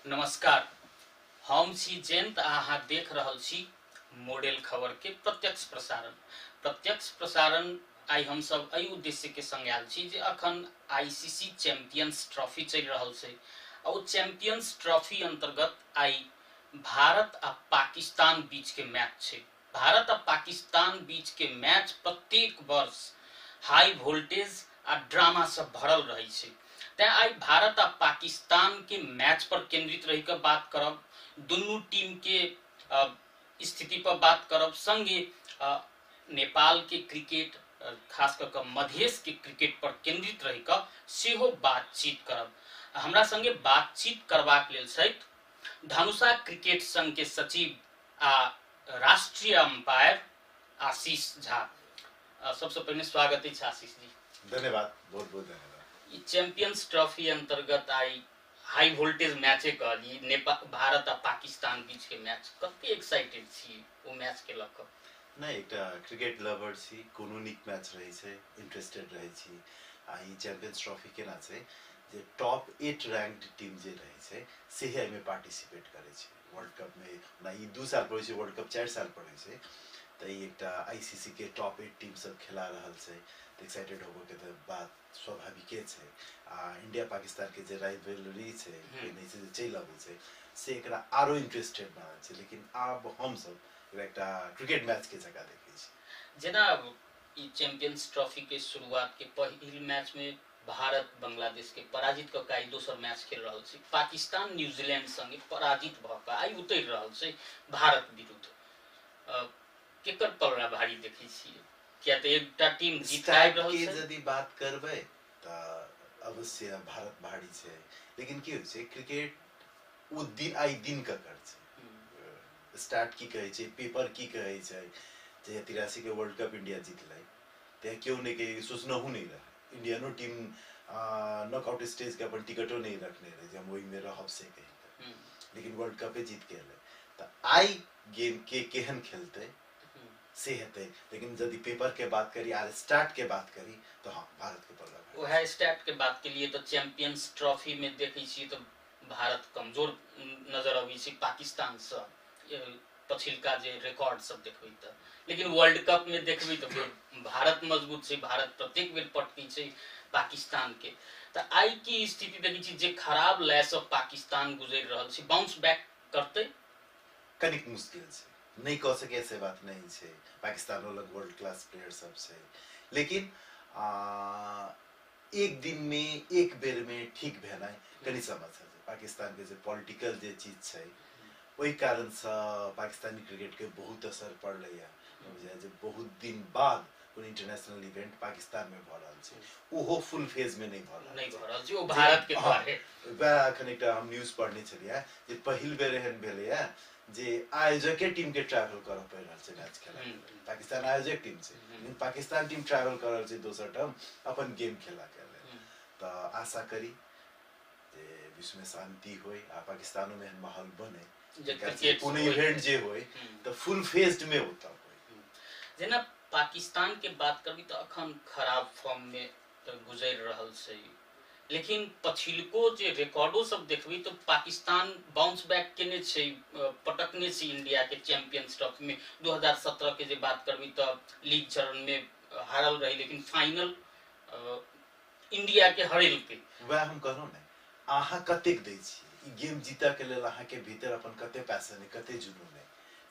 नमस्कार, हम छी जयंत। अहाँ देख रहल छी मॉडल खबर के प्रत्यक्ष प्रसारण आई हम सब एहि उद्देश्य के संग आयल छी जे अखन आईसीसी चैंपियंस ट्रॉफी चल रहल छै। और चैंपियंस ट्रॉफी अंतर्गत आई भारत आ पाकिस्तान बीच के मैच छै। भारत आ पाकिस्तान बीच के मैच प्रत्येक वर्ष हाई वोल्टेज आ ड्रामा से भरल रही छै। तैं आई भारत आ पाकिस्तान के मैच पर केंद्रित रही कर बात करब, दुनू टीम के स्थिति पर बात करब, संगे नेपाल के क्रिकेट, खास कर मधेश के क्रिकेट पर केंद्रित रही कर सेहो बातचीत करब। हमरा संगे बातचीत करबाक लेल छथि धनुषा क्रिकेट संघ के सचिव आ राष्ट्रीय अंपायर आशीष झा। सबसे पहले स्वागत है आशीष जी। धन्यवाद, बहुत बहुत धन्यवाद। चैंपियंस ट्रॉफी अंतर्गत आई हाई वोल्टेज मैचे कहली नेपाल भारत आ पाकिस्तान बीच के मैच, कते एक्साइटेड छी वो मैच के लक? नहीं, एकटा क्रिकेट लवर छी, कोनो नीक मैच रही छै, इंटरेस्टेड रही छी। ई चैंपियंस ट्रॉफी केना छै जे टॉप 8 रैंक्ड टीम जे रही छै से ही में पार्टिसिपेट करे छै वर्ल्ड कप में। ना ई 2 साल पड़े छै, वर्ल्ड कप 4 साल पड़े छै। तो एकटा आईसीसी के टॉप 8 टीम सब खेला रहल छै, तो एक्साइटेड होबो के तो बात स्वाभाविक छै। इंडिया पाकिस्तान के जे राइवलरी छै नहीं से चल आबे छै से एकरा आरो इंटरेस्टेड बनल छै। लेकिन आब हम सब एकटा क्रिकेट मैच के जगह देखे छी। जेना ई चैंपियंस ट्रॉफी के शुरुआत के पहिल मैच में भारत बांग्लादेश के पराजित क के दोसर मैच खेल रहल छै। पाकिस्तान न्यूजीलैंड संगे पराजित भ के आई उतर रहल छै भारत विरुद्ध। केकर पलड़ा भारी देखै छियै? क्या तो एकटा टीम जीत रहल छै। यदि बात करबै त अवश्य भारत भारी छै। लेकिन की होय छै क्रिकेट ओ दिन आई दिन का कर छै। स्टार्ट की कहे छै, पेपर की कहे छै जे 83 के वर्ल्ड कप इंडिया जीतलै ते क्यों नहीं के सोचनहु नहीं रहा। इंडियनो टीम नॉकआउट स्टेज के अपन टिकटो नहीं रखने रहे जे हम वही में रहब से कहीं। लेकिन वर्ल्ड कप जीत के अलै त आई गेम के केहन खेलते से हेतै। लेकिन यदि पेपर के बात करी आर स्टार्ट के बात करी तो हाँ भारत के पल्ला वह स्टार्ट के बात के लिए तो चैंपियंस ट्रॉफी में देखै छी तो भारत कमजोर नजर अबै छै पाकिस्तान से। पछिलका जे रिकॉर्ड सब देखबै त, लेकिन वर्ल्ड कप में देखबै तो भारत मजबूत छै। भारत प्रत्येक बेर पटकै छै पाकिस्तान के। त आई की स्थिति देखै छी जे खराब लय से पाकिस्तान गुजर रहल छै, बाउंस बैक करते कनिक मुश्किल छै। नहीं कह सके ऐसे बात नहीं छै, पाकिस्तान लग वर्ल्ड क्लास प्लेयर सब छै। लेकिन एक दिन में एक बेर में ठीक भेनाइ कनि समस्या छै। पाकिस्तान के जे पॉलिटिकल जे चीज छै ओहि कारण से पाकिस्तानी क्रिकेट के बहुत असर पड़लै है। जे बहुत दिन बाद कोन इंटरनेशनल इवेंट पाकिस्तान में भ रहल छै ओहो फुल फेज में नहीं भ रहल छै। ओ भारत के द्वारे अखन एकटा हम न्यूज पढ़ने छलियै जे पहिल बेर एहन भेलै है जे आयोजक टीम के ट्रैवल कर पड़ रहा है मैच खेला। पाकिस्तान आयोजक टीम से, लेकिन पाकिस्तान टीम ट्रैवल कर रहा है दोसर टर्म अपन गेम खेला के। तो आशा करी जे विश्व में शांति होय आ पाकिस्तानो में माहौल बने, कोनो इवेंट जे होय तो फुल फेज्ड में होता होय। जेना पाकिस्तान के बात करबी तो अखन खराब फॉर्म में तो गुजर रहल छै। लेकिन पछिलको जे रिकॉर्डो सब देखबी तो पाकिस्तान बाउंस बैक केने छै, पटकने छै इंडिया के चैंपियंस ट्रॉफी में। 2017 के जे बात करबी तो लीग चरण में हारल रही, लेकिन फाइनल इंडिया के हरेल के। वह हम कहलो ने आहा कतेक दै छी गेम जीता के लेल, आहा के भीतर अपन कते पैशन है, कते जुनून है,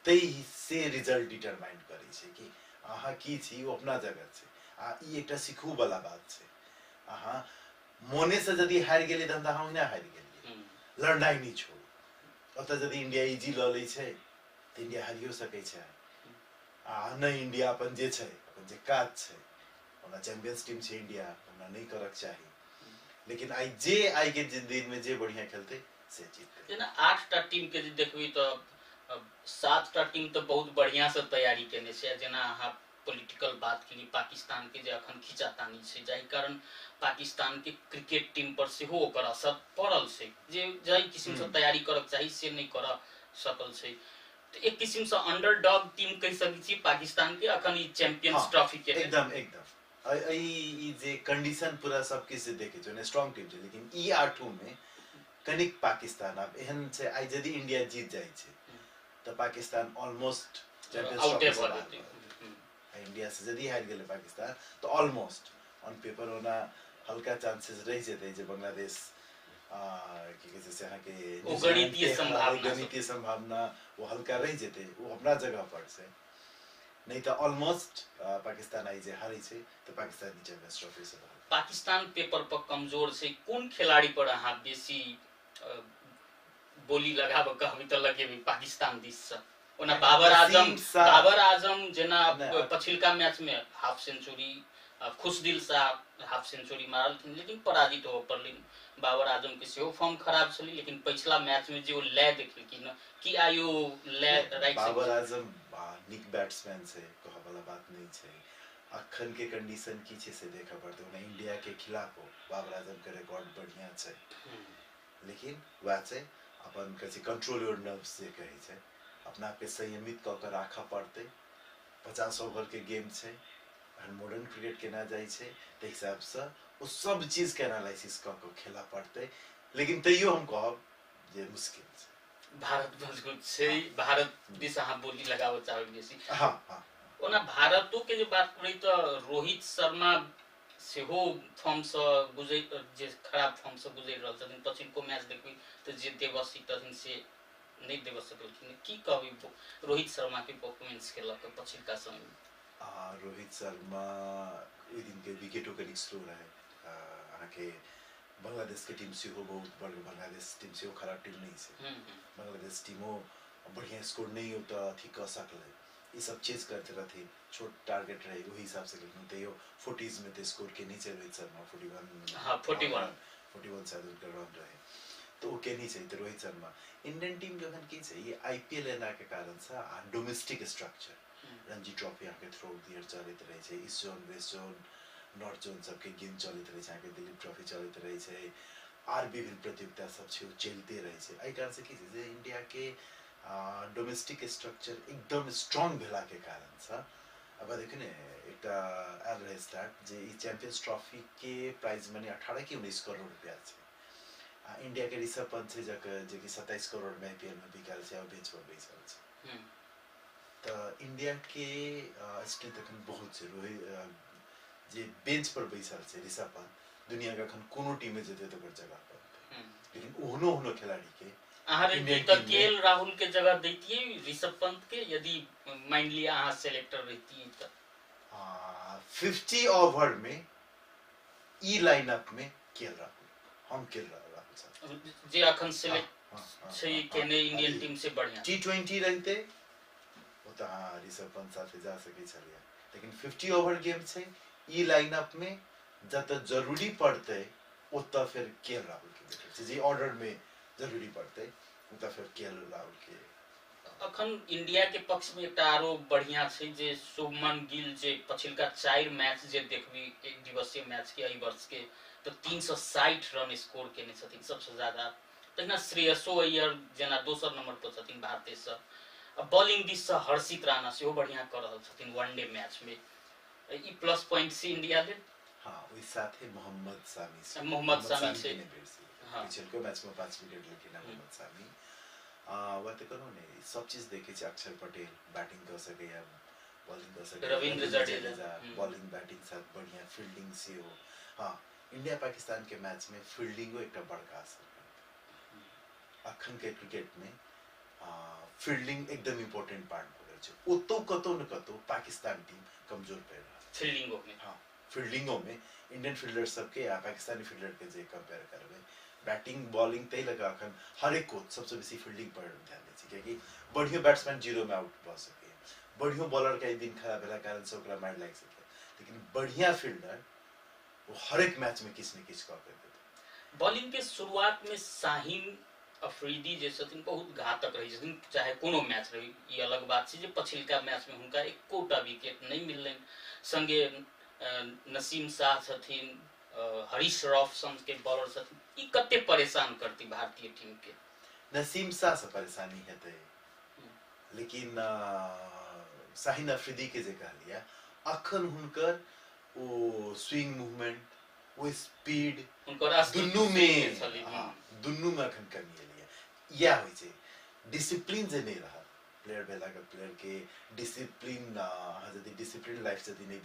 तई से रिजल्ट डिटरमाइन करे छै कि आहा की छी ओ अपना जगह छै। आ ई एकटा सिखू वाला बात छै। आहा मोने से यदि हार गेली त हम ना हार गेली, लड़नाई नहीं छोड़। ओत यदि इंडिया इजी ल लै छै त इंडिया हारियो सकै छै। आ नहीं इंडिया अपन जे छै अपन जे काज छै, हमरा चैंपियंस टीम छै इंडिया, हमरा नहीं करक चाही। लेकिन आई के दिन में जे बढ़िया खेलते से जीतते। जेना 8टा टीम के जे देखबी तो 7टा टीम तो बहुत बढ़िया से तैयारी केने छै। जेना अहाँ पॉलिटिकल बात के लिए पाकिस्तान के जे अखन खिंचातानी छै, जाहि कारण पाकिस्तान के क्रिकेट टीम पर सेहो ओकर असर पड़ल छै जे जाहि किस्म से तैयारी करक चाही से नहीं कर सकल छै। तो एक किस्म से अंडरडॉग टीम कह सकै छी पाकिस्तान के अखन ई चैंपियंस ट्रॉफी के। एकदम ई जे कंडीशन पूरा सब किस देखे जो स्ट्रांग टीम छै। लेकिन ई 8 में कनिक पाकिस्तान अब एहन छै आई यदि इंडिया जीत जाय छै तो पाकिस्तान ऑलमोस्ट चैंपियंस आउटे ट्रॉफी से भऽ बाहर जेतै। भऽ गेलै। इंडिया से यदि हारि गेलै पाकिस्तान तो ऑलमोस्ट ऑन पेपर ओना हल्का चांसेस रह जेतै जे बांग्लादेश की कहै छै से अहाँ के ओ गणितीय संभावना गणितीय संभावना वो हल्का रह जेतै वो अपना जगह पर छै। नहीं तो ऑलमोस्ट पाकिस्तान आई जे हारै छै तो पाकिस्तान चैंपियंस ट्रॉफी से बाहर। पाकिस्तान पेपर पर कमजोर छै, कोन खिलाड़ी पर अहाँ बेसी बोली लगाब कहबै तऽ लगेबै पाकिस्तान दिस से? ओना बाबर आजम जेना पछिलका मैच में हाफ सेंचुरी, खुशदिल शाह हाफ सेंचुरी मारलखिन लेकिन पराजित हो पड़लिन। बाबर आजम के सेहो फॉर्म खराब छलै लेकिन पिछला मैच में जे ओ लय देखेलखिन कि आयो लय राइट। बाबर आजम नीक बैट्समैन छै, कहै वाला बात नहीं छै। अखन के कंडीशन की छै से देखा पड़ते ओना इंडिया के खिलाफ बाबर आजम के रिकॉर्ड बढ़िया छै, लेकिन वह छै अपन कहै कंट्रोल योर नर्व्स जे कहै छै, अपना पे संयमित क के राखा पड़ते। 50 ओवर के गेम छै, मॉडर्न क्रिकेट केना जाय छै ते हिसाब से वो सब चीज के एनालिसिस क के खेला पड़ते। लेकिन तैयो हम कहब जे मुश्किल छै। भारत मजबूत छै, भारत दिस अहाँ बोली लगाबऽ चाहबै बेसी? हाँ हाँ। ओना भारतो के जे बात करी तो रोहित शर्मा सेहो फॉर्म से गुजर जे खराब फॉर्म से गुजर रहल छथिन। पछिलको मैच देखबै तऽ जे देवसी तथिन से नहीं देव सकलखिन। की कहबै रोहित शर्मा के परफॉर्मेंस के लऽ कऽ पछिलका समय में? रोहित शर्मा ओहि दिन के विकेटो कनिक स्लो रहे। अहाँ के बांग्लादेश के टीम से बहुत बड़, बांग्लादेश टीम से खराब टीम नहीं है। बांग्लादेश टीमो बढ़िया स्कोर नहीं होता अथी कह सकले, ये सब चीज करते रहते, छोट टारगेट रहे वही हिसाब से लेकिन तैयो 40s में तो स्कोर के नीचे रोहित शर्मा 41 शायद उनका रन रहे तो वो के नहीं चाहिए। तो रोहित शर्मा इंडियन टीम जो की चाहिए आईपीएल एना के कारण से डोमेस्टिक स्ट्रक्चर रणजी ट्रॉफी आके थ्रू दियर चलते रहे छे, east zone west zone north zone सबके गेम चलते रहे छे, दिलीप ट्रॉफी चलते रहे छे, आर विभिन्न प्रतियोगिता सब छे चलते रहे छे। एहि कारण से की छै जे इंडिया के डोमेस्टिक स्ट्रक्चर एकदम स्ट्रांग भेला के कारण से अब देखिए ने एक आयल रहे स्टार्ट जे चैंपियंस ट्रॉफी के प्राइज मनी 18 की 19 करोड़ रुपया छे। इंडिया के ऋषभ पंत से जे कि 27 करोड़ में आईपीएल में बिकाल छे और बेच पर बेचल छे। तो इंडिया के स्ट्रेंथ अखन बहुत छे। रोहित जे बेंच पर बैसल छे ऋषभ पंत दुनिया के अखन कोनो टीम में जेते तो जगह पर, लेकिन ओहनो खिलाड़ी के केएल राहुल के जगह देतिए ऋषभ पंत के यदि मान लिया अहाँ सेलेक्टर रहती तो? 50 ओवर में ई लाइनअप में केएल राहुल हम केएल राहुल जे अखन सेलेक्ट छै केने इंडियन टीम से बढ़िया T20 रहते वो तो ऋषभ पंत साथे जा सके छलिए, लेकिन 50 ओवर गेम छै ई लाइनअप में जत जरूरी पड़ते ओत फिर केएल राहुल के देखे जे ऑर्डर में जरूरी पड़ते तो फिर केएल राहुल के। अखन इंडिया के पक्ष में एक आरो बढ़िया छै जे शुभमन गिल जे पछिलका 4 मैच जे देखबी एक दिवसीय मैच के एहि वर्ष के तो 360 रन स्कोर केने छथिन सबसे ज्यादा। तहिना श्रेयसो अय्यर जेना दोसर नंबर पर छथिन भारतीय से। बॉलिंग दिस से हर्षित राणा सेहो बढ़िया कर रहल छथिन वनडे मैच में। ई प्लस पॉइंट से इंडिया ले। हां वही साथे मोहम्मद सामी से पिछले मैच में 5 विकेट लेकिन मोहम्मद सामी वह तो करो ने सब चीज देखे छे। अक्षर पटेल बैटिंग कर सके या बॉलिंग कर सके, रविंद्र जडेजा बॉलिंग बैटिंग साथ बढ़िया फील्डिंग से हो। हां इंडिया पाकिस्तान के मैच में फील्डिंग एक बड़का असर करता। अखन के क्रिकेट में फील्डिंग एकदम इम्पोर्टेंट पार्ट पड़े छे। ओतो कतो न कतो पाकिस्तान टीम कमजोर पड़ रहा है फील्डिंगों में। हां फील्डिंगों में इंडियन फील्डर सबके या पाकिस्तानी फील्डर के जे कंपेयर करबे बैटिंग बॉलिंग तय लगा अखन हर एक कोच सबसे बेसी फील्डिंग पर ध्यान दे छै क्योंकि बढ़िया बैट्समैन जीरो में आउट भ सके, बढ़िया बॉलर के दिन खराब भेला कारण से ओकरा मार लाग सके, लेकिन बढ़िया फील्डर वो हर एक मैच में किछ न किछ क के देते। बॉलिंग के शुरुआत में शाहीन अफरीदी जे छथिन बहुत घातक रही छथिन चाहे कोनो मैच रही। ये अलग बात छै जे पछिलका मैच में हुनका एकोटा विकेट नहीं मिललैन। संगे नसीम शाह छथिन, हरीश रॉफसन के बॉलर छथिन, ई कते परेशान करती भारतीय टीम के? नसीम शाह से परेशानी हेते, लेकिन शाहीन अफरीदी के जे कहलिया अखन हुनकर ओ स्विंग मूवमेंट वो स्पीड उनको राष्ट्रीय दुन्नु में चली दुन्नु में अखन कमी एलिए या होइ छै डिसिप्लिन जे नहीं रहा प्लेयर भेला के प्लेयर के डिसिप्लिन यदि डिसिप्लिन लाइफ यदि नहीं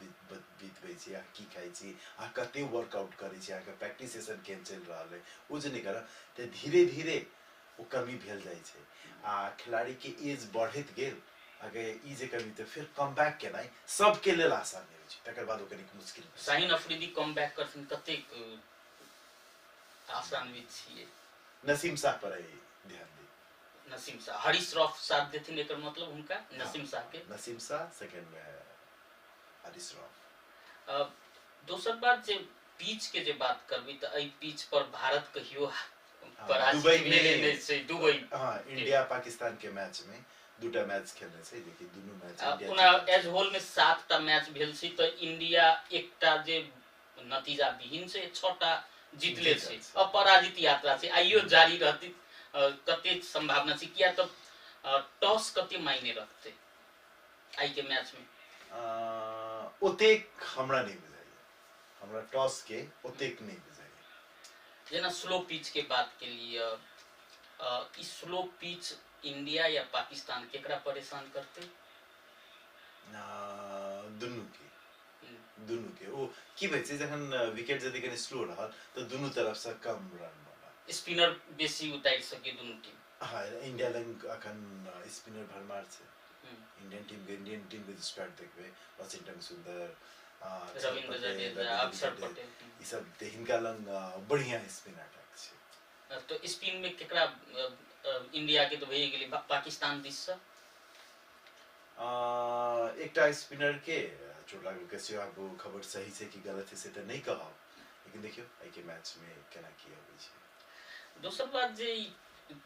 बीतबै छी आ की खाइ छी आ कते वर्कआउट करै छी आ के प्रैक्टिस सेशन केन चल रहल है ओ जे नहीं कर ते धीरे धीरे वो कमी भेल जाइ छै आ खिलाड़ी के एज बढ़त गेल अगर ई जे कमी तो फिर कम बैक केनाइ सबके लेल आसान नहीं होइ छै तकर बाद ओ कनिक मुश्किल शाहीन अफरीदी कम बैक करथिन कतेक आसान भी छिए नसीम शाह पर ध्यान दे नसीम शाह हरीश रॉफ साथ देथिन एकर मतलब हुनका नसीम शाह के नसीम शाह सेकंड में हरीश रॉफ दोसर बात जे पिच के जे बात करबी त एई पिच पर भारत कहियो दुबई पराजित नहीं छै दुबई हां इंडिया पाकिस्तान के मैच में दूटा मैच खेलने छै देखि दुनु मैच इंडिया पुना एज होल में 7 टा मैच भेल छै त इंडिया एकटा जे नतीजा विहीन छै 6 टा जीतले छै अपराजित यात्रा छै आइयो जारी रहती कते संभावना छै किया त टॉस कते मायने रखते आई के मैच में ओतेक हमरा नहीं बुझाइए हमरा टॉस के ओतेक नहीं बुझाइए जेना स्लो पिच के बात के लिए इस स्लो पिच इंडिया या पाकिस्तान केकरा परेशान करते दुनु के ओ की भइ छै जखन विकेट जदि कने स्लो रहल त दुनु तरफ से कम रन बना स्पिनर बेसी उतारि सके दुनु टीम हां इंडिया लंग अखन स्पिनर भरमार छै इंडियन टीम के स्क्वाड देखबे वॉशिंगटन सुंदर रविंद्र जडेजा अक्षर पटेल ई सब हिनका लंग बढ़िया स्पिन अटैक छै तो स्पिन में केकरा इंडिया के तो भई गेली पाकिस्तान दिस से एकटा स्पिनर के चोट लागल के से अब खबर सही छै कि गलत है से तो नहीं कहब लेकिन देखियो आई के मैच में केना की होबै छै दोसर बात जे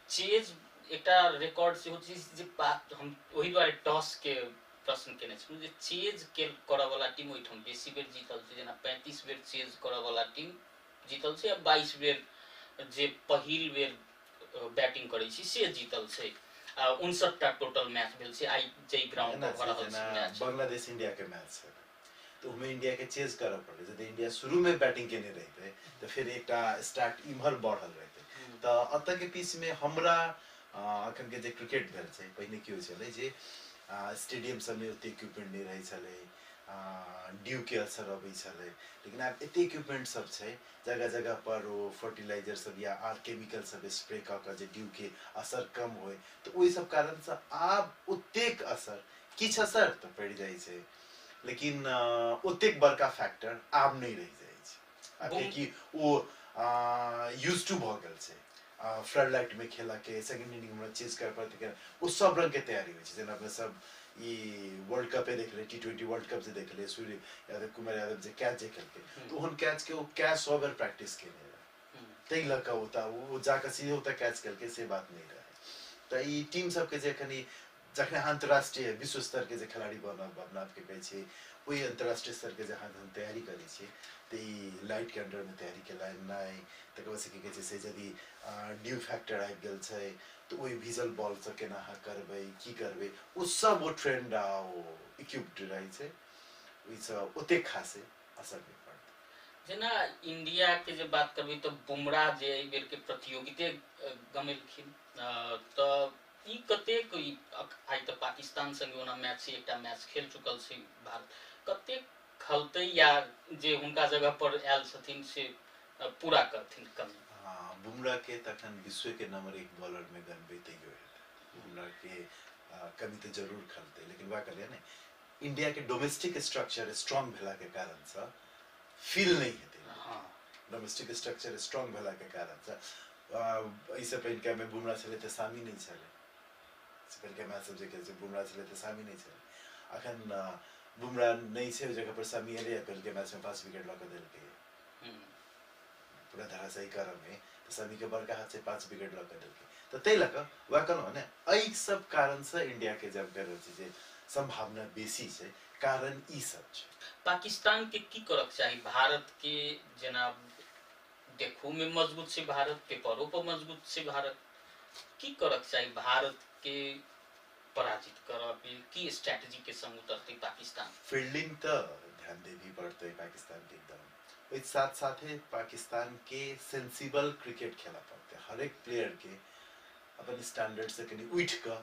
चेज एकटा रिकॉर्ड से होछि जे हम ओही द्वारे टॉस के प्रश्न केने छी जे चेज के करऽ वाला टीम ओइठम बेसी बेर जीतल छै जेना 35 बेर चेज करऽ वाला टीम जीतल छै आ 22 बेर जे पहिल बेर बैटिंग करै छी से जीतल छै 59 टा टोटल मैच भेल छै आई जे ग्राउंड पर भऽ रहल छै मैच बांग्लादेश इंडिया के मैच है तो हमें इंडिया के चेज करऽ पड़े यदि इंडिया शुरू में बैटिंग केने रहते तो फिर एकटा स्टार्ट इम्हर बढ़ल रहते तो अत के पिच में हमरा अखन के जे क्रिकेट भेल छै पहिने की होइ छलै जे स्टेडियम सब में ओते इक्विपमेंट नहीं रहे छले ड्यू के असर अबै छले लेकिन अब एते इक्विपमेंट सब छै जगह जगह पर वो फर्टिलाइजर सब या आर केमिकल सब स्प्रे क के जे ड्यू के असर कम होय तो ओइ सब कारण से आब ओतेक असर किछ असर तो पड़ जाय छै लेकिन ओतेक बड़का फैक्टर आब नहीं रह जाय छै अब कि वो यूज्ड टू भ गेल छै फ्लड लाइट में खेला के सेकंड इनिंग में चेज कर पड़ते के वो सब रंग के तैयारी होय छै जेना अपने सब ई वर्ल्ड कप देख ले T20 वर्ल्ड कप से देख ले सूर्य यादव कुमार यादव जे कैच जे खेलके तो उन कैच के वो कैच 100 बार प्रैक्टिस केने रहे तई लका होता वो जाके सीधे होता कैच करके से बात नहीं रहे तो ई टीम सब के जे खनी जखन अंतरराष्ट्रीय विश्व स्तर के जे खिलाड़ी बनब अपना आप के कहै छै ओई अंतरराष्ट्रीय स्तर के जहां हम तैयारी करै छी त ई लाइट के अंडर में तैयारी केला नहीं तकर बाद से की कहै छै से यदि ड्यू फैक्टर आबि गेल छै तो ओई विजल बॉल से केना हा करबै की करबै ओ सब वो ट्रेंड आओ इक्विप्ड रहै छै ओई सब ओते खासे असर नहीं पड़त जेना इंडिया के जे बात करबै तो बुमराह जे एहि बेर के प्रतियोगिते गमेलखिन त ई कतेक आई तो पाकिस्तान संगे ओना मैच छै एकटा मैच खेल चुकल छै भारत कतेक खलतै या जे हुनका जगह पर आयल छथिन से पूरा करथिन कमी बुमराह के तखन विश्व के नंबर 1 बॉलर में गनबे तैयो है बुमराह के कमी तो जरूर खलतै लेकिन वा कहलिए ने इंडिया के डोमेस्टिक स्ट्रक्चर स्ट्रांग भेला के कारण से फील नहीं हेतै हां डोमेस्टिक स्ट्रक्चर स्ट्रांग भेला के कारण से ऐसे पहिन के में बुमराह छले त सामी नहीं छले से पहिन के मैच सब जे के बुमराह छले त सामी नहीं छले अखन बुमराह नहीं छै जगह पर सामी एले पहिन के मैच में 5 विकेट लगा देलकै पूरा धराशायी क्रम में तो सभी के बड़का हाथ से 5 विकेट लगा देलकै तो तै लक वा कहलो ने एहि सब कारण से इंडिया के जब कर जे संभावना बेसी छै कारण ई सब छै पाकिस्तान के की करक चाही भारत के जेना देखू में मजबूत छै भारत पेपरों पर मजबूत छै भारत की करक चाही भारत के पराजित करब की स्ट्रेटजी के संग उतरते पाकिस्तान फील्डिंग तो ध्यान देवी पड़ते पाकिस्तान के एकदम ओहि साथ साथे पाकिस्तान के सेंसिबल क्रिकेट खेला पड़ते, हर एक प्लेयर के अपन स्टैंडर्ड से कनी उठ के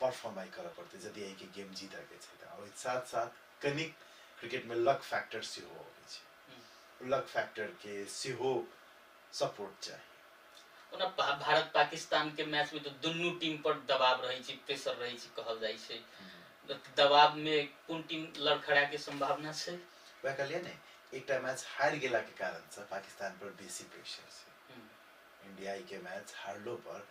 परफॉर्म आई करऽ पड़ते यदि एहि के गेम जीतऽ के छै तऽ। ओहि साथ साथ कनी क्रिकेट में लक फैक्टर सेहो अबै छै, लक फैक्टर के सेहो सपोर्ट चाहिए। ओना भारत पाकिस्तान के मैच में तो दुनू टीम पर दबाव रही छै, प्रेशर रही छै कहल जाइ छै। दबाव में कोन टीम लड़खड़ा के संभावना छै? वह कहलिए ने एकटा मैच हार गेला के कारण से पाकिस्तान पर बेसी प्रेशर छै। इंडिया के मैच हारलो पर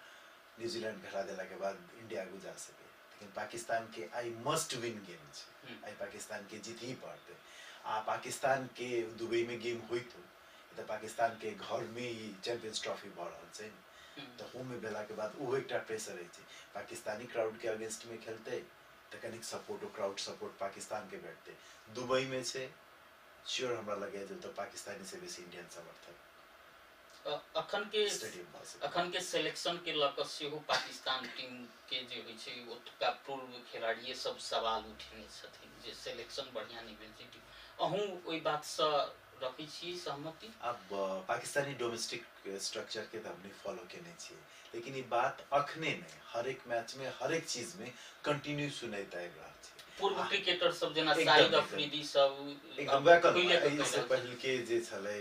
न्यूजीलैंड हरा देला के बाद इंडिया आगू जा सके, लेकिन पाकिस्तान के आई मस्ट विन गेम छै, आई पाकिस्तान के जीत ही पड़ते। आ पाकिस्तान के दुबई में गेम हुई तो पाकिस्तान के घर में ही चैंपियंस ट्रॉफी बढ़ रहा है, तो होम में भेला के बाद वो एक प्रेशर है पाकिस्तानी क्राउड के अगेंस्ट में खेलते तो कनिक सपोर्ट क्राउड सपोर्ट पाकिस्तान के बैठते। दुबई में से श्योर हमरा लगे जो तो पाकिस्तानी से बेसी इंडियन समर्थक अखन के सिलेक्शन के लक सेहो पाकिस्तान टीम के जे होइ छै ओतका पूर्व खिलाड़ी सब सवाल उठेने छथिन जे सिलेक्शन बढ़िया नहीं भेल छै। अहूँ ओई बात से रखी छी सहमति? अब पाकिस्तानी डोमेस्टिक स्ट्रक्चर के तो हमने फॉलो केने छी, लेकिन ये बात अखने नहीं, हर एक मैच में हर एक चीज में कंटिन्यू सुनैत आबि रहल छै। पूर्व क्रिकेटर सब जना शाहिद अफरीदी सब एकदम वैकल इससे पहले के जे छले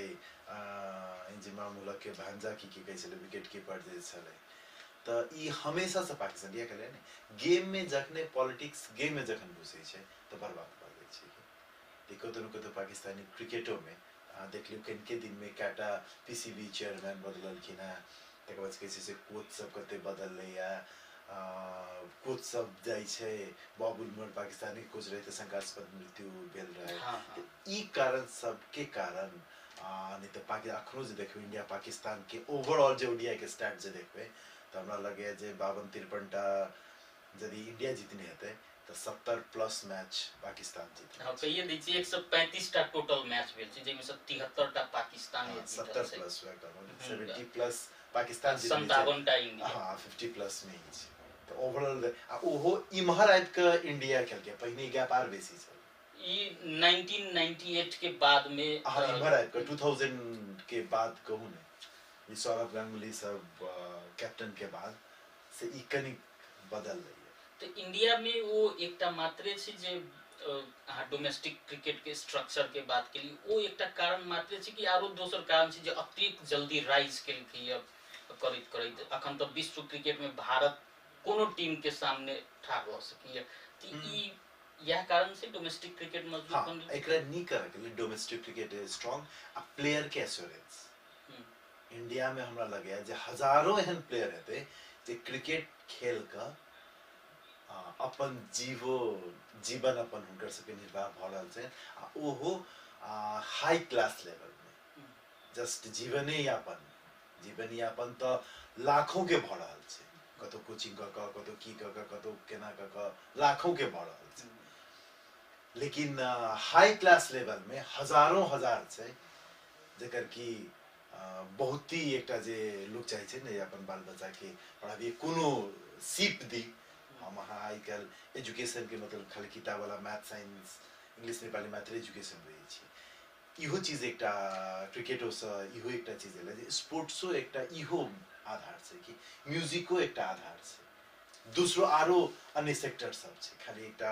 इंजिमा मुलक के भांजा की कहे छले विकेट कीपर जे छले, तो ई हमेशा से पाकिस्तान ये कहले ने गेम में जखने पॉलिटिक्स गेम में जखन घुसे छै तो बर्बाद कर दे छै। देखो तो पाकिस्तानी क्रिकेटो में देख लियो किनके दिन में काटा पीसीबी चेयरमैन बदललखिन है, तकर बाद कैसे से कोच सब कते बदलले या कोच सब जाय छै, बाबुल मोर पाकिस्तानी कोच रहे शंकास्पद मृत्यु भेल रहे। ई कारण सब के कारण नहीं तो अखनो जे देखबे इंडिया पाकिस्तान के ओवरऑल जो ओडीआई के स्टैट जे देखबे तो हमरा लगे जे 52-53टा यदि इंडिया जीतने हेते तो 70+ मैच पाकिस्तान जीतने। हां कहिए दै छी 135टा टोटल मैच भेल छै जेमे से 73टा पाकिस्तान जीतल छै, 70+ वह करो 70+ पाकिस्तान जीतने 57टा इंडिया, हां 50+ में ही छै। तो ओवरऑल ओहो इमहर आबि के इंडिया खेल के पहिने गैप आर बेसी छै। ई 1998 के बाद में इमहर आबि के 2000 के बाद कहूं ने सौरभ गांगुली सब कैप्टन के बाद से ई कनी बदल रही है। तो इंडिया में वो एकटा मात्रे छै जे डोमेस्टिक क्रिकेट के स्ट्रक्चर के बात के लिए वो एकटा कारण मात्रे छै कि आरो दोसर कारण छै जे अत्यधिक जल्दी राइज केलकै करैत करैत अखन तो विश्व क्रिकेट में भारत कोनो टीम के सामने ठाढ़ भ सकैया। तो ई यह कारण से डोमेस्टिक क्रिकेट मजबूत बन रही है। एकरा नी करे के लिए डोमेस्टिक क्रिकेट इज स्ट्रांग आ प्लेयर के एश्योरेंस इंडिया में हमरा लगे जे हजारों एहन प्लेयर हेते जे क्रिकेट खेल का अपन जीवन अपन हुनकर सबके निर्वाह भ रहल छै आ ओहो हाई क्लास लेवल में जस्ट जीवन यापन तो लाखों के भ रहल छै, कतो कोचिंग कतो की कतो केना लाखों के भ रहल छै, लेकिन हाई क्लास लेवल में हजारों हजार छै जेकर की बहुत ही एकटा जे लोग चाहे छै ने अपन बाल बच्चा के पढ़ाबी कोनो सीप दी। हम आई कल एजुकेशन के मतलब खाली किताब वाला math science English Nepali math education रही छै। इहो चीज एकटा क्रिकेटो से इहो एकटा चीज है जे स्पोर्ट्सो एकटा इहो आधार छै कि म्यूजिको एकटा आधार छै, दूसरो आरो अन्य सेक्टर सब छै, खाली एकटा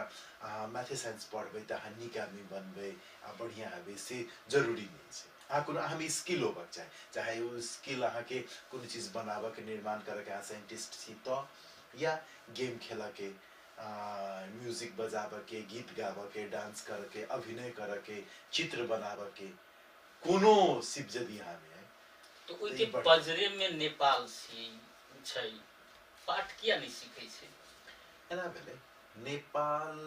मैथ साइंस पढ़बै त अहाँ नीक आदमी बनबै आ बढ़िया हेबै से जरूरी नहीं छै। अहाँ कोनो अहाँ स्किल होबक चाहे वो स्किल अहाँ के कोनो चीज बनाबऽ के निर्माण करऽ के अहाँ साइंटिस्ट छी तो या गेम खेलऽ के म्यूजिक बजाबऽ के गीत गाबऽ के डांस करऽ के अभिनय करऽ के चित्र बनाबऽ के कोनो सिप यदि अहाँ में तो ओइ के बजरे में नेपाल छै पाठ किया नहीं सीखे छै? एना भेलै नेपाल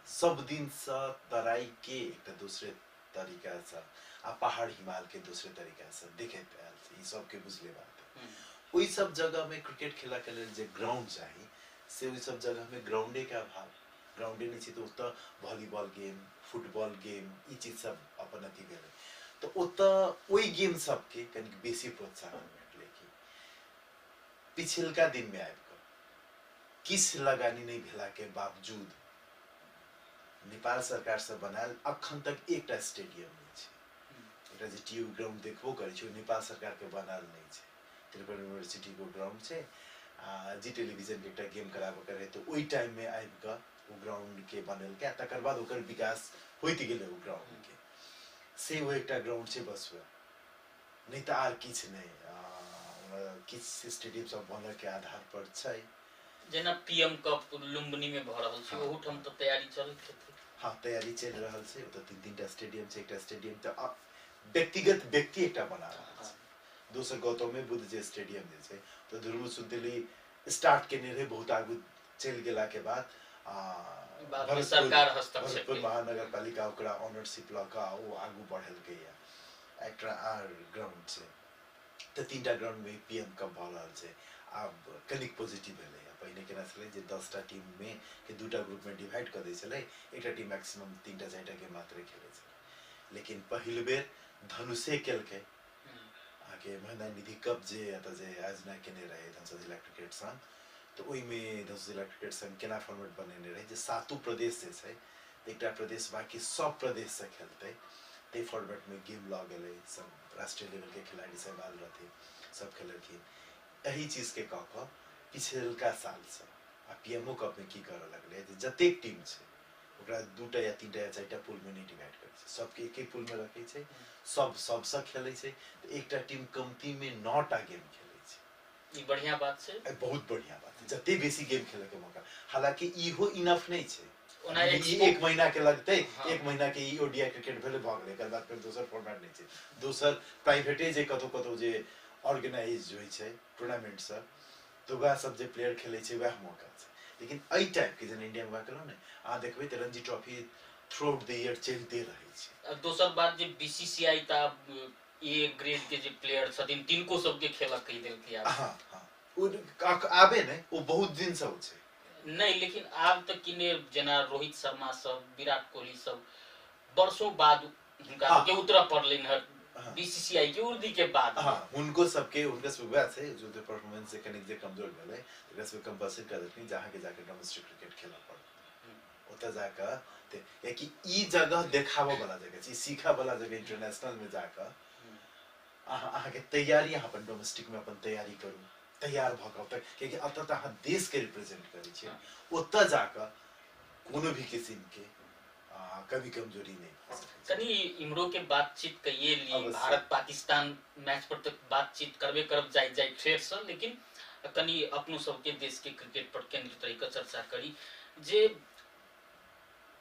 सब दिन से तराई के एक दूसरे तरीका से आ पहाड़ हिमाल के दूसरे तरीका से देखैत आयल छै, ई सब के बुझले बात है। ओई सब जगह में क्रिकेट खेला के लेल जे ग्राउंड चाहिए से ओई सब जगह में ग्राउंडे के अभाव, ग्राउंडे नहीं छै तो ओत वॉलीबॉल गेम फुटबॉल गेम ई चीज सब अपन अथी भेलै तो ओत ओई गेम सब के कनी बेसी प्रोत्साहन भेटलै कि पिछलका दिन में आबि के किस लगानी नहीं भेला के बावजूद नेपाल सरकार से बनायल अखन तक एकटा स्टेडियम नहीं छै। एकटा जे टीयू ग्राउंड देखबो करै छै नेपाल सरकार के बनाल नहीं छै त्रिपुरा यूनिवर्सिटी को ग्राउंड छै जी टेलीविजन के एकटा गेम कराबे करे तो ओई टाइम में आबि क ओ ग्राउंड के बनल के तकर बाद ओकर विकास होइत गेलै ओ ग्राउंड के से वो एकटा ग्राउंड छै बस हुआ नहीं तो आर किछ नहीं किछ स्टेडियम सब बनल के आधार पर छै जेना पीएम कप लुम्बिनी में भ रहल छै ओहू ठाम त तैयारी चलैत हेतै हाँ तैयारी चल रहल छै ओतऽ तीन स्टेडियम छै एकटा स्टेडियम तऽ व्यक्तिगत व्यक्ति एकटा बना रहल छै दोसर गौतम बुद्ध जे स्टेडियम जे छै तऽ ध्रुव सुनतेली स्टार्ट केने रहे बहुत आगू चल गेला के बाद सरकार हस्तक्षेप भरतपुर महानगर पालिका ओकरा ऑनरशिप ल क ओ आगू बढ़ेलकै या एकटा आर ग्राउंड छै तऽ तीनटा ग्राउंड में पीएम कप भ रहल छै आब कनिक पॉजिटिव भेलै पहिने केना छलै जे 10टा टीम में के दूटा ग्रुप में डिवाइड कर दै छलै एकटा टीम मैक्सिमम 3टा 4टा के मात्र खेलै छलै लेकिन पहिल बेर धनुषे केलकै आगे महिला निधि कप जे एतऽ जे आयोजना केने रहे धनुषा जिला क्रिकेट संघ तो ओई में धनुषा जिला क्रिकेट संघ केना फॉर्मेट बनेने रहे जे 7 प्रदेश जे छै एकटा प्रदेश बाकी सब प्रदेश से खेलतै ते फॉर्मेट में गेम ल गेलै सब राष्ट्रीय लेवल के खिलाड़ी सब आयल रहथिन सब खेलखिन एही चीज के कह क पिछलका साल से आ पीएमओ कप में की करे लगले जतेक टीम छै ओकरा 2टा या 3टा या 4टा पूल में नहीं डिवाइड करे छै सबके एक पूल में रखे छै सब सबसे खेले छै तो एकटा टीम कमती में 9टा गेम खेले छै ई बढ़िया बात छै बहुत बढ़िया बात है जते बेसी गेम खेले के मौका हालांकि इहो इनफ नहीं छै ओना एक महीना के लगते एक महीना के ई ओडीआई क्रिकेट भेले भ गेलै एकर बाद फिर दोसर फॉर्मेट नहीं छै दोसर प्राइवेटे जे कतो जे ऑर्गेनाइज होय छै टूर्नामेंट सब तो वह सब जे प्लेयर खेले छै वह मौका छै लेकिन एई टाइप के जन इंडिया में कहलो ने आ देखबे त Ranji trophy through out the year चलते रहे छै दोसर बात जे बीसीसीआई ता ए ग्रेड के जे प्लेयर छथिन तिनको सब के खेला कहि देलकै आब हां हां ओ आबे ने ओ बहुत दिन से छै नहीं लेकिन आब तक किने जेना रोहित शर्मा सब विराट कोहली सब वर्षों बाद उनका के उतरा पड़लिन है बीसीसीआई की उर्दी के बाद हां उनको सबके उनका सुबह से जो परफॉर्मेंस से कनेक्ट जे कमजोर भेलै एकरा सब कंपल्सरी कर देथिन जहां के जाके डोमेस्टिक क्रिकेट खेला पड़त ओता जाके या कि ई जगह देखाबो वाला जगह छै सीखा वाला जगह इंटरनेशनल में जाके अहाँ के तैयारी अपन डोमेस्टिक में अपन तैयारी करू तैयार भ क क्योंकि अत त अहाँ देश के रिप्रेजेंट करै छै ओता जाके कोनो भी किस्म के कभी कमजोरी नहीं कनी इमरो के बातचीत कहिए ली भारत पाकिस्तान मैच पर तक बातचीत करबे करब जाय फेर से लेकिन कनी अपनो सबके देश के क्रिकेट पर केंद्रित रही चर्चा करी जे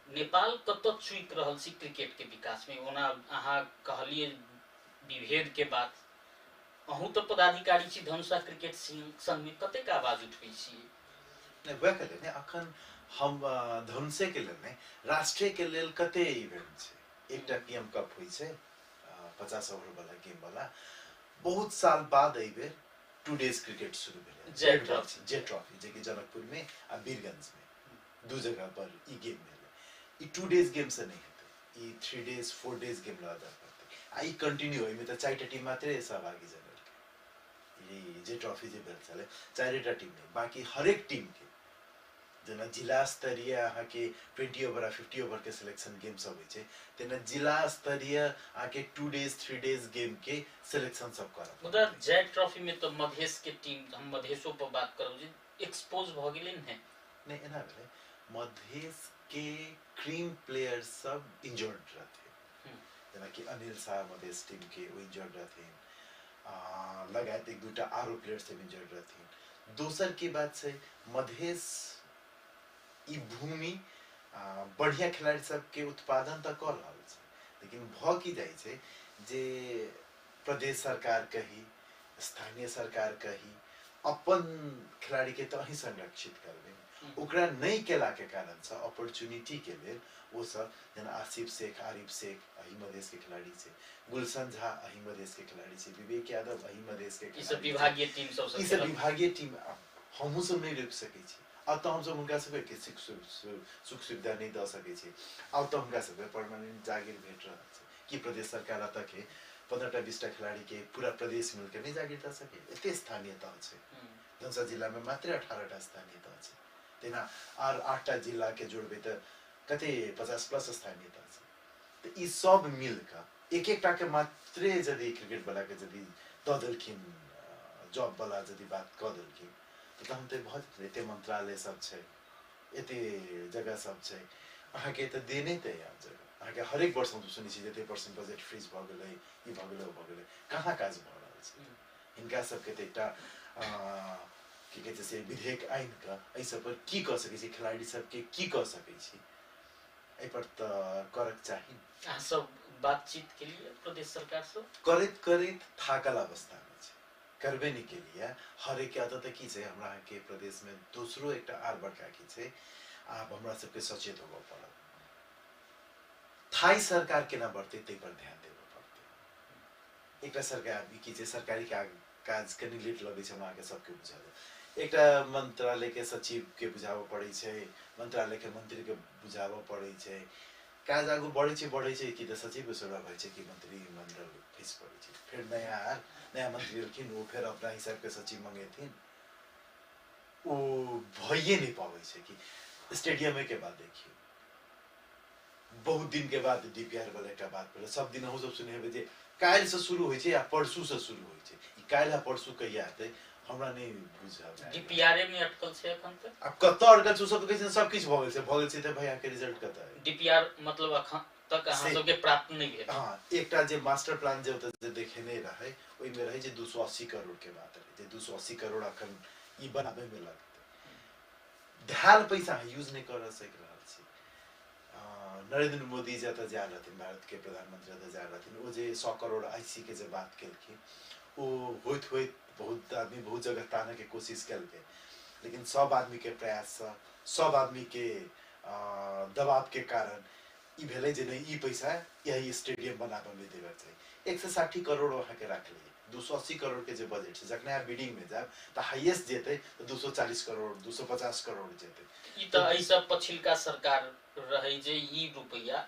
नेपाल कत चुक रहल छी क्रिकेट के विकास में ओना अहाँ कहलिए विभेद के बात अहू तो पदाधिकारी छी धनुषा क्रिकेट संघ में कतेक आवाज उठबै छी नहीं वह कहले ने अखन हम धनुषे के लेल ने राष्ट्रीय के लेल कते इवेंट छै एकटा पीएम कप होई छै 50 ओवर वाला गेम वाला बहुत साल बाद एबे 2 डेज क्रिकेट शुरू भेलै जे ट्रॉफी जे कि जनकपुर में आ बीरगंज में दो जगह पर ई गेम भेलै ई 2 डेज गेम से नहीं हेतै ई 3 डेज 4 डेज गेम लगा पड़तै आ ई कंटिन्यू होई में त 4टा टीम मात्रे सहभागी जनल ई जे ट्रॉफी जे भेल छले 4टा टीम नहीं बाकी हर एक टीम के जना जिला स्तरीय अहाँ के 20 ओवर 50 ओवर के सिलेक्शन गेम सब होय छै तेना जिला स्तरीय अहाँ के 2 डेज 3 डेज गेम के सिलेक्शन सब करब मुदा जेट ट्रॉफी में तो मधेश के टीम हम मधेशो पर बात करब जे एक्सपोज भ गेलै ने नहीं एना भेलै मधेश के क्रीम प्लेयर सब इंजर्ड रहथे जना कि अनिल शाह मधेश टीम के वो इंजर्ड रहथिन लगायत एक दूटा आरो प्लेयर सब इंजर्ड रहथिन दोसर की बात छै मधेश ई भूमि बढ़िया खिलाड़ी सब के उत्पादन त कर रहल छै लेकिन भ की जाय छै जे प्रदेश सरकार कही स्थानीय सरकार कही अपन खिलाड़ी के तो अही संरक्षित करबे ओकरा नहीं केला के कारण से अपॉर्चुनिटी के लेल वो सब जना आसिफ शेख आरिफ शेख अही मधेश के खिलाड़ी छै गुलशन झा अही मधेश के खिलाड़ी छै विवेक यादव अही मधेश के ई सब विभागीय टीम सब ई सब विभागीय टीम हमहु सब नहीं रोक सकै छी अब तो हम सब उनका सब के सुख सुविधा नहीं द सके छी अब तो उनका सब परमानेंट जागीर भेट रहल छै कि प्रदेश सरकार तक के 15टा 20टा खिलाड़ी के पूरा प्रदेश मिलकर नहीं जागीर द सके एते स्थानीयता छै धनुषा जिला में मात्र 18टा स्थानीयता छै तेना और 8टा जिला के जोड़बे त कते 50 प्लस स्थानीयता छै तो ई सब मिल के एक एकटा के मात्रे यदि क्रिकेट वाला के यदि द देलखिन जॉब वाला यदि बात क देलखिन तो हम तो बहुत एते मंत्रालय सब छै एते जगह सब छै अहाँ के तो देने ते यार जगह अहाँ के हर एक वर्ष हम सुनै छी जते परसेंट बजट फ्रीज भ गेलै ई भ गेलै ओ भ गेलै कहाँ काज भ रहल छै हिनका सब के एकटा की कहै छै से विधेयक आइन का एहि सब पर की क सकै छी खिलाड़ी सब के की क सकै छी एहि पर त करक चाही अहाँ सब बातचीत के लिए प्रदेश सरकार से करैत करैत थाकल अवस्था में छै करबे नहीं के लिए हर एक आदत की छै हमरा के प्रदेश में दूसरो एकटा आर बड़का की छै आप हमरा सबके सचेत होबऽ पड़त थाई सरकार केना बढ़ते तै पर ध्यान देबऽ पड़तै एकटा सरकार की छै सरकारी काज कनि लेट लगै छै हमरा के सबके बुझाबे एकटा मंत्रालय के सचिव के बुझाबऽ पड़ै छै मंत्रालय के मंत्री के बुझाबऽ पड़ै छै काज आगू बढ़ै छै कि त सचिव सोरा भइ छै कि मंत्री मंडल फीस पड़ै छै फिर नया मंत्री एलखिन वो फिर अपना हिसाब के सचिव मंगेथिन वो भइए नहीं पाबै छै कि स्टेडियम के बाद देखियो बहुत दिन के बाद डीपीआर वाला एकटा बात पर सब दिन हम सब सुने हेबे जे काल्हि से शुरू होइ छै या परसू से शुरू होइ छै ई काल्हि आ परसू कहिया हेतै हमरा नहीं बुझाबे डीपीआर में अटकल छै एखन तक अब कत अटकल छै सब कहै छै सब किछ भ गेल छै त भैया के रिजल्ट कत है डीपीआर मतलब अखन तक अहाँ सबके प्राप्त नहीं भेल हां एकटा जे मास्टर प्लान जे ओते देखेने रहे ओइ में रहे जे 280 करोड़ के बात रहे जे 280 करोड़ अखन ई बनाबे में लगतै धाल पैसा यूज नहीं कर सक रहल छी नरेंद्र मोदी जी त जा रहथिन भारत के प्रधानमंत्री त जा रहथिन ओ जे 100 करोड़ आईसी के जे बात केलखिन ओ होइत होइत बहुत आदमी बहुत जगह ताने के कोशिश करके लेकिन सब आदमी के प्रयास सब आदमी के दबाव के कारण ई भेले जे नहीं ई पैसा यही स्टेडियम बनाबे में देबे चाहिए 160 करोड़ वहां के रख लिए 280 करोड़ के जे बजट छै जखने आप बिडिंग में जाब त हाईएस्ट जेते तो 240 करोड़ 250 करोड़ जेते ई त एहि सब पछिलका सरकार रहे जे ई रुपया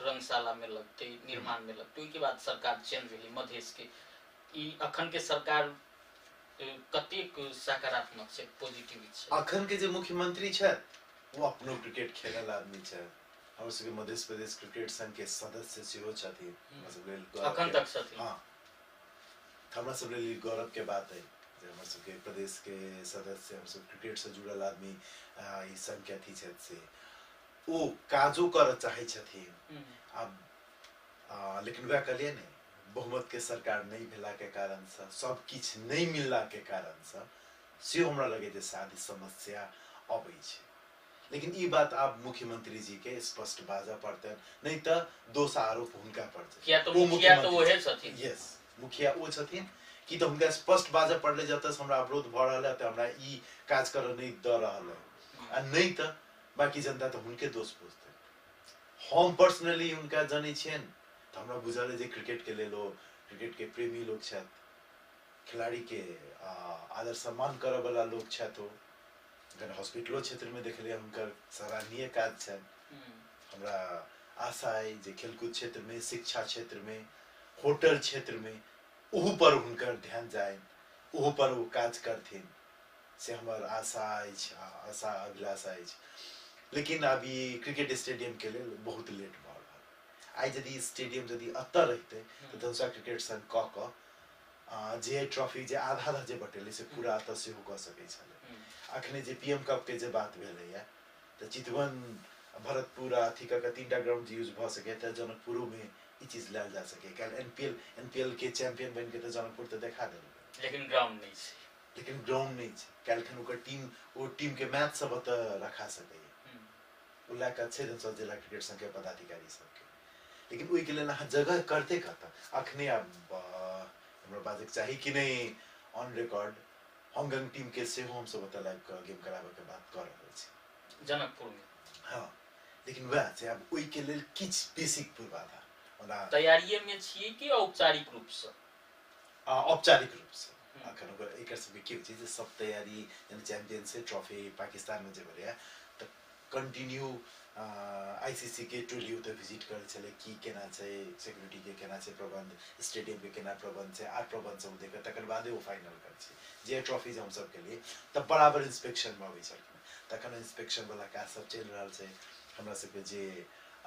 रंगशाला में लगते निर्माण में लगते ओई के बाद सरकार चेंज भेलै मधेश के ई अखन के सरकार कतेक सकारात्मक छै पॉजिटिव छै अखन के जे मुख्यमंत्री छै वो अपनो क्रिकेट खेलल आदमी छै हमर सबके मध्य प्रदेश क्रिकेट संघ के सदस्य सेहो छथिन हमर सब लेल अखन तक छथिन हां हमरा सब लेल गौरव के बात है जे हमर सबके प्रदेश के सदस्य हमर सब क्रिकेट से जुड़ल आदमी ई संघ के अथी छथि से ओ काजो कर चाहे छथिन अब लेकिन वह कहलिए नहीं बहुमत के सरकार नहीं भेला के कारण से सब किछ नहीं मिलला के कारण से हमरा लगे जे शादी समस्या अबै छै लेकिन ई बात आप मुख्यमंत्री जी के स्पष्ट बाजा पड़ते नहीं तो दोष आरोप हुनका पर किया तो मुखिया तो ओहे छथिन यस मुखिया ओ छथिन कि तो हुनका स्पष्ट बाजा पड़ले जत से हमरा अवरोध भ रहल है त हमरा ई काज कर नहीं द रहल है आ नहीं तो बाकी जनता तो हुनके दोष बुझते हम पर्सनली उनका जानै छियन त हमरा बुझल है जे क्रिकेट के लेल क्रिकेट के प्रेमी लोग छथि खिलाड़ी के आदर सम्मान करे वाला लोग छथि अगर हॉस्पिटलो क्षेत्र में देखलिए हुनकर सराहनीय काज छन हमरा आशा है जे खेलकूद क्षेत्र में शिक्षा क्षेत्र में होटल क्षेत्र में ओहू पर हुनकर ध्यान जाए ओहू पर वो काज करथिन से हमर आशा आशा अभिलाषा लेकिन अभी क्रिकेट स्टेडियम के लिए बहुत लेट भ रहल आई यदि स्टेडियम यदि अत रहते तो धनुषा क्रिकेट संघ क जे ट्रॉफी जे आधा जे बटेले से पूरा अत से हो क सकै छले अखने जे पीएम कप के जे बात भेले या त चितवन भरतपुर अथी का 3टा ग्राउंड यूज भ सके त जनकपुर में ई चीज लाल जा सके कल एनपीएल के चैंपियन बन के त जनकपुर त देखा देल लेकिन ग्राउंड नहीं छै लेकिन ग्राउंड नहीं छै कल खन ओकर टीम के मैच सब त रखा सके उला का छै जन जिला क्रिकेट संघ के पदाधिकारी सब के लेकिन ओई के लेल जगह करते कहता अखने अब हमरा बाजक चाही कि नहीं ऑन रिकॉर्ड हॉन्गकॉन्ग टीम के से हम सब त लाइव गेम कराबे के बात कर रहल छी जनकपुर में हां लेकिन वह छै अब ओई के लेल किछ बेसिक पूर्वाधार ओना तैयारी में छिए कि औपचारिक रूप से औपचारिक रूप से अखन ओकर एकर सब के छै जे सब तैयारी यानी चैंपियन से ट्रॉफी पाकिस्तान में जे भेलै त कंटिन्यू आईसीसी के टोली उते विजिट करे छले की केना छै सिक्योरिटी के केना छै प्रबंध स्टेडियम के केना प्रबंध छै आर प्रबंध सब देख तकर बादे वो फाइनल कर छै जे ट्रॉफी हम सब के लिए तब बराबर इंस्पेक्शन में होई छै तखन इंस्पेक्शन वाला काज सब चल रहल छै हमरा सब के जे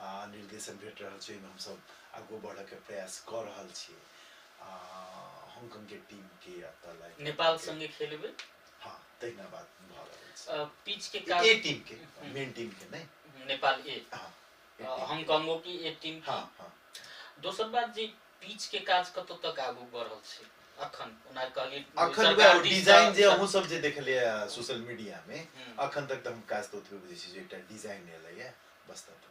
निर्देशन भेट रहल छै, हम सब आगू बढ़े के प्रयास कर रहल छी। हांगकांग के टीम के अतः नेपाल संगे खेलबे। हाँ, तहिना बात भ रहल छै। पिच के काज ए टीम के, मेन टीम के नहीं, नेपाल ए, हांगकांगो की ए टीम की। हाँ हाँ। दोसर बात जे पिच के काज कत तक आगू बढ़ल छै अखन, ओना कहली अखन वे डिजाइन जे हमहु सब जे देखलिए सोशल मीडिया में, अखन तक त हम काज त ओतबे बुझै छी जे एकटा डिजाइन एलै है बस तक।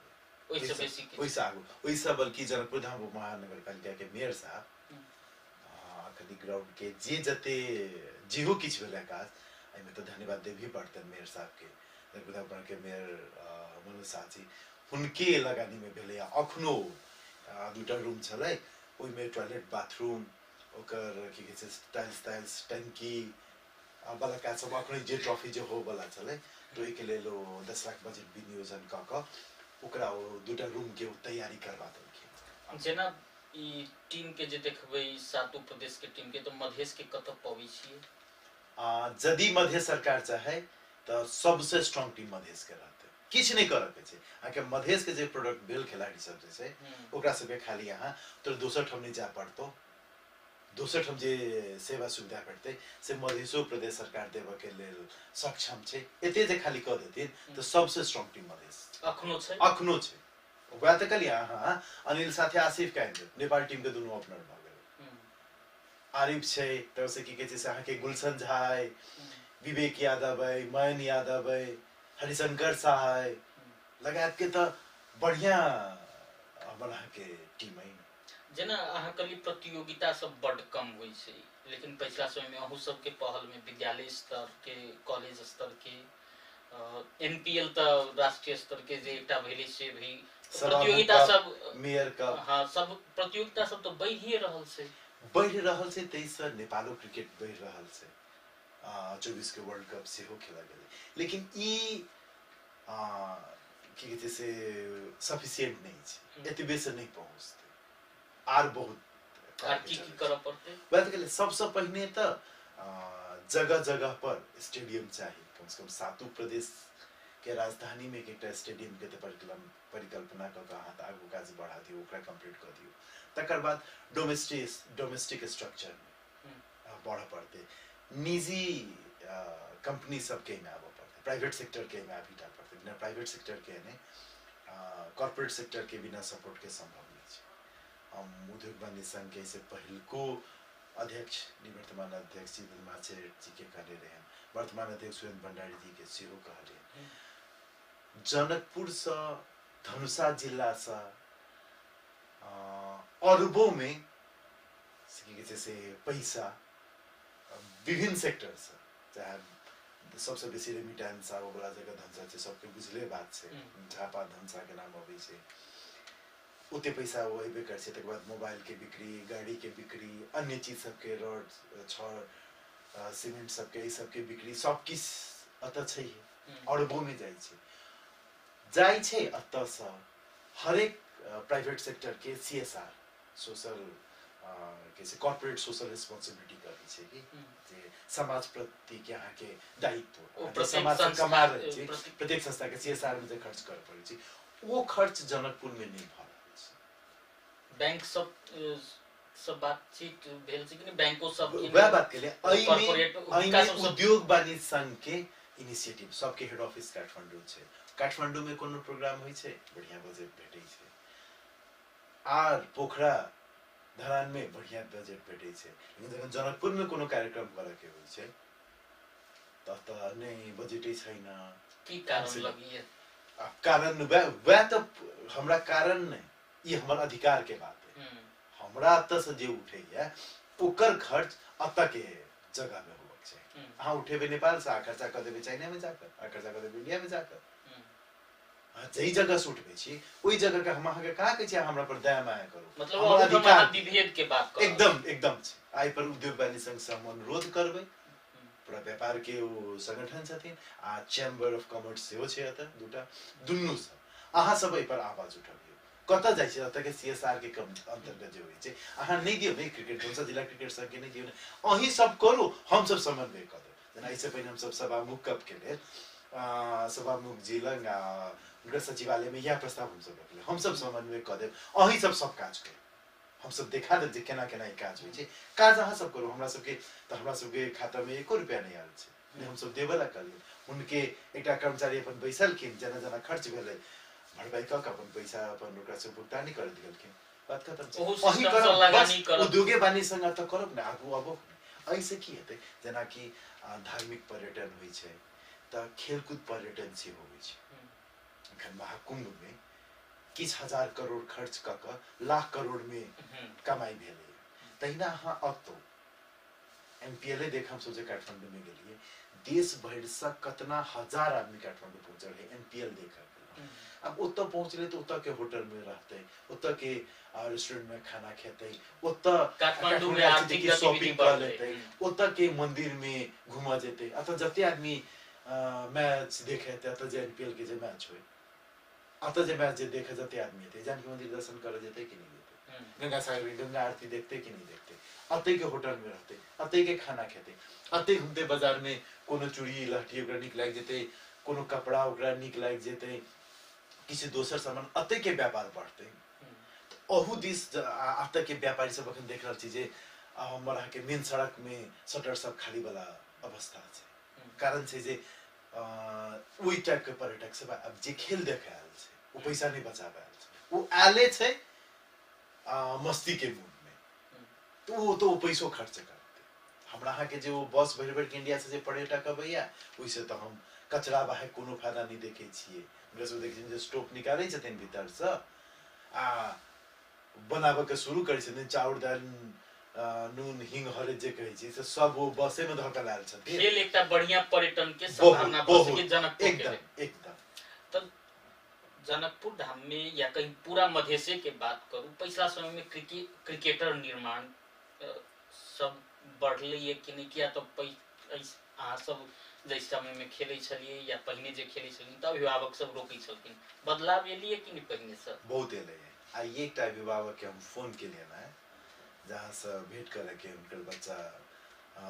ओइसे बेसी किछ ओइसे आगू, ओइसे बल्कि जनकपुर धाम महानगरपालिका के मेयर साहब अखन ग्राउंड के जे जते जेहो किछ भेलै काज, एहिमे तो धन्यवाद देबही पड़तै मेयर साहब के। जनकपुर धाम के मेयर मनोज शाह जी, हुनके लगानी में भेलै। अखनो दुटा रूम छलै, ओइमे टॉयलेट बाथरूम, ओकर की कहै छै टाइल्स टंकी वाला काज सब अखनो जे ट्रॉफी जे हो वाला छलै, तो एके लेल 10 लाख बजट विनियोजन क क ओकरा दुटा रूम के तैयारी करवा देलखिन। जेना ई टीम के जे देखबै सातों प्रदेश के टीम के, तो मधेश के कत पबै छियै? यदि मध्य सरकार चाहे तो सबसे स्ट्रांग टीम मधेश के रहते, किछ नहीं करे के छै। आके मधेश के जे प्रोडक्ट भेल खिलाड़ी सब जे छै, ओकरा सबके खाली यहाँ तो दोसर ठाम नहीं जा पड़तो, दोसर ठाम जे सेवा सुविधा भेटतै से मधेशो प्रदेश सरकार देबऽ के लेल सक्षम छै। एते जे खाली क देथिन तो सबसे स्ट्रांग टीम मधेश अखनो छै। अखनो छै। वह त कहलिए हाँ, अनिल साथे आसिफ काइंद नेपाल टीम के दुनू ओपनर भ गेल। आरिफ छै, तो से की कहै छै से अहाँ के गुलशन झा है, विवेक यादव है, मयन यादव है, हरिशंकर शाह है, लगायत के तो बढ़िया बना के टीम है। जेना अहाँ कहली प्रतियोगिता सब बड कम होइ छै, लेकिन पिछला समय में अहू सब के पहल में विद्यालय स्तर के, कॉलेज स्तर के, एनपीएल तो राष्ट्रीय स्तर के जे एकटा भेलै से भी प्रतियोगिता सब, मेयर का, हाँ सब प्रतियोगिता सब तो बढ़िए रहल छै। बढ़ रहल छै, तेइसे नेपालो क्रिकेट बढ़ रहल छै। 24 के वर्ल्ड कप से हो खेला गेलै, लेकिन ई की कहै छै से सफिशिएंट नहीं छै, एतबे से नहीं पहुंचते। आर बहुत आर की करऽ पड़तै? बात के सबसे पहिने तो जगह जगह पर स्टेडियम चाहिए। कम से कम सातों प्रदेश के राजधानी में एक स्टेडियम के परिकल्पना क के अहाँ आगू काज बढ़ा दियौ, ओकरा कंप्लीट कर दियौ। तकर बाद डोमेस्टिक स्ट्रक्चर में बढ़ पड़ते, निजी कंपनी सब के में आबऽ पड़ते, प्राइवेट सेक्टर के में आबी पड़ते। बिना प्राइवेट सेक्टर के ने कॉर्पोरेट सेक्टर के बिना सपोर्ट के संभव नहीं है। हम उद्योग वाणिज्य संघ के से पहल को अध्यक्ष निवर्तमान अध्यक्ष जी माचेर जी के कहले रहे, वर्तमान अध्यक्ष सुरेंद्र भंडारी जी के सेहो कहले। जनकपुर से धनुषा जिला से अरबों में से पैसा विभिन्न सेक्टर से, चाहे सबसे बेसी रेमिटेंस आबो वाला जगह धनुषा छै, सबके बुझले बात छै, झापा धनुषा के नाम अबै छै। उते पैसा वो एबे कर छै। तकर बाद मोबाइल के बिक्री, गाड़ी के बिक्री, अन्य चीज सबके रोड छड़ सीमेंट सबके ई सबके बिक्री सब किस अत छै, अरबों में जाय छै। अत से हरेक प्राइवेट सेक्टर के सीएसआर सोशल कैसे कॉर्पोरेट सोशल रिस्पांसिबिलिटी करै छै कि जे समाज प्रति के अहाँ के दायित्व, समाज से कमा रहै छै, प्रत्येक संस्था के सीएसआर में जे खर्च कर पड़ै छै, वो खर्च जनकपुर में नहीं भ रहल छै। बैंक सब बातचीत भेल छै कि नहीं? बैंको सब वह बात के लिए उद्योग वाणिज्य संघ के इनिशिएटिव सबके हेड ऑफिस काठमांडू छै। काठमांडू में कोनो प्रोग्राम होइ छै, बढ़िया बजट भेटै छै। आर पोखरा धरान में बढ़िया बजट भेटै छै, लेकिन जखन जनकपुर में कोनो कार्यक्रम करे के होइ छै त नहीं बजटै छैन। की कारण लगिए? कारण वह तो हमरा कारण नहीं, ये हमर अधिकार के बात है। हमरा अत से जे उठे है ओकर खर्च अत के जगह में होबक छै। अहाँ उठेबे नेपाल से, खर्चा कर देबे चाइना में जाकर, खर्चा कर देबे इंडिया में जाकर। जई जगह से उठबे छी ओई जगह के हम अहाँ के कहा के छै हमरा पर दया माया करू, मतलब हमर अधिकार विभेद के बात कर एकदम छै। आई पर उद्योग वाणिज्य संघ से हम अनुरोध करबै, पूरा व्यापार के वो संगठन छथिन आ चैम्बर ऑफ कॉमर्स सेहो छै अत दुटा, दुन्नु से अहाँ सब एहि पर आवाज उठाबियौ। कत जाइ छै अत के सीएसआर के अंतर्गत जे होइ छै अहाँ नहीं दियौ नहीं, क्रिकेट धनुषा जिला क्रिकेट संघ के नहीं दियौ, अहीं सब करू, हम सब समन्वय कर देब। जेना इससे पहले हम सब सभामुख कप के लेल सभामुख जी लंग उनका सचिवालय में यह प्रस्ताव हम सब रखले, हम सब समन्वय क देब, अहीं सब काज करू, हम सब देखा देब जे केना केना ई काज होइ छै, काज अहाँ सब करू, हमरा सबके खाता में 1 रुपया नहीं आयल छै, हम सब देबला करिए, उनके एकटा कर्मचारी अपन बैसलखिन, जना जना खर्च भेलै भरपाई क के अपन पैसा अपन ओकरा से भुगतानी कर दिलखिन, बात खत्म छै। अहीं करब, उद्योगे वाणी संग त करब ने, आगू अबो ऐसे की हेतै, जेना कि धार्मिक पर्यटन होइ छै त खेलकूद पर्यटन से होइ छै, एखन महाकुंभ में किछ हजार करोड़ खर्च क के लाख करोड़ में कमाई भेलै, तहिना अहाँ अतौ एमपीएलए देख, हम सोचे काठमांडू में गेलिए, देश भर से कतना हजार आदमी काठमांडू पहुंचल है एमपीएल देखा के। अब उत्तर पहुंचले तो उत्तर के होटल में रहते, उत्तर के रेस्टोरेंट में खाना खेते, उत्तर काठमांडू में आर्थिक गतिविधि कर लेते, उत्तर के मंदिर में घुमा जेते, अत जते आदमी मैच देखे थे, अत जे एमपीएल के जे मैच होय, अत जे मैच जे देखे जते आदमी थे, जानकी मंदिर दर्शन करे जेते कि नहीं जेते, गंगा सागर गंगा आरती देखते कि नहीं देखते, अते के होटल में रहते, अते के खाना खेते, अते घूमते बाजार में कोनो चूड़ी लहठी ओकरा निक लाग जेते, कोनो कपड़ा ओकरा निक लाग जेते, किसी दोसर सामान अते के व्यापार बढ़ते। अहू दिस अते के व्यापारी सब अखन देख रहल छी जे हमर के मेन सड़क में शटर सब खाली वाला अवस्था छै, कारण छै जे ओई टाइप के पर्यटक सब अब जे खेल देखे आयल छै, वो पैसा नहीं बचाबे आयल छै, वो आले छै मस्ती के मूड में, तो वो पैसो खर्च करते। हमरा के जे वो बस भर भर के इंडिया से जे पर्यटक अबैया, ओइसे तो हम कचरा बाहे कोनो फायदा नहीं देखे छिए, हमरा सब देखै छियै जे स्टोव निकालै छथिन भीतर से आ बनाबे के शुरू करै छथिन, चाउर दाल नून हिंग हरद जे कहै छै से सब वो बसे में धऽ के लायल छथिन। खेल एकटा बढ़िया पर्यटन के संभावना बन सके जनकपुर एकदम तो जनकपुर धाम में या कहीं पूरा मधेसे के बात करूं, पिछला समय में क्रिकेटर निर्माण सब बढ़ले ये कि नहीं किया, तो अहाँ सब जै समय में खेले छलिए या पहिने जे खेले छलिए त अभिभावक सब रोकै छलखिन, बदलाव एलिए कि नहीं पहिने से? बहुत एले है। आ ये एकटा अभिभावक के हम फोन के लिए ना, जहाँ से भेंट करे के उनकर बच्चा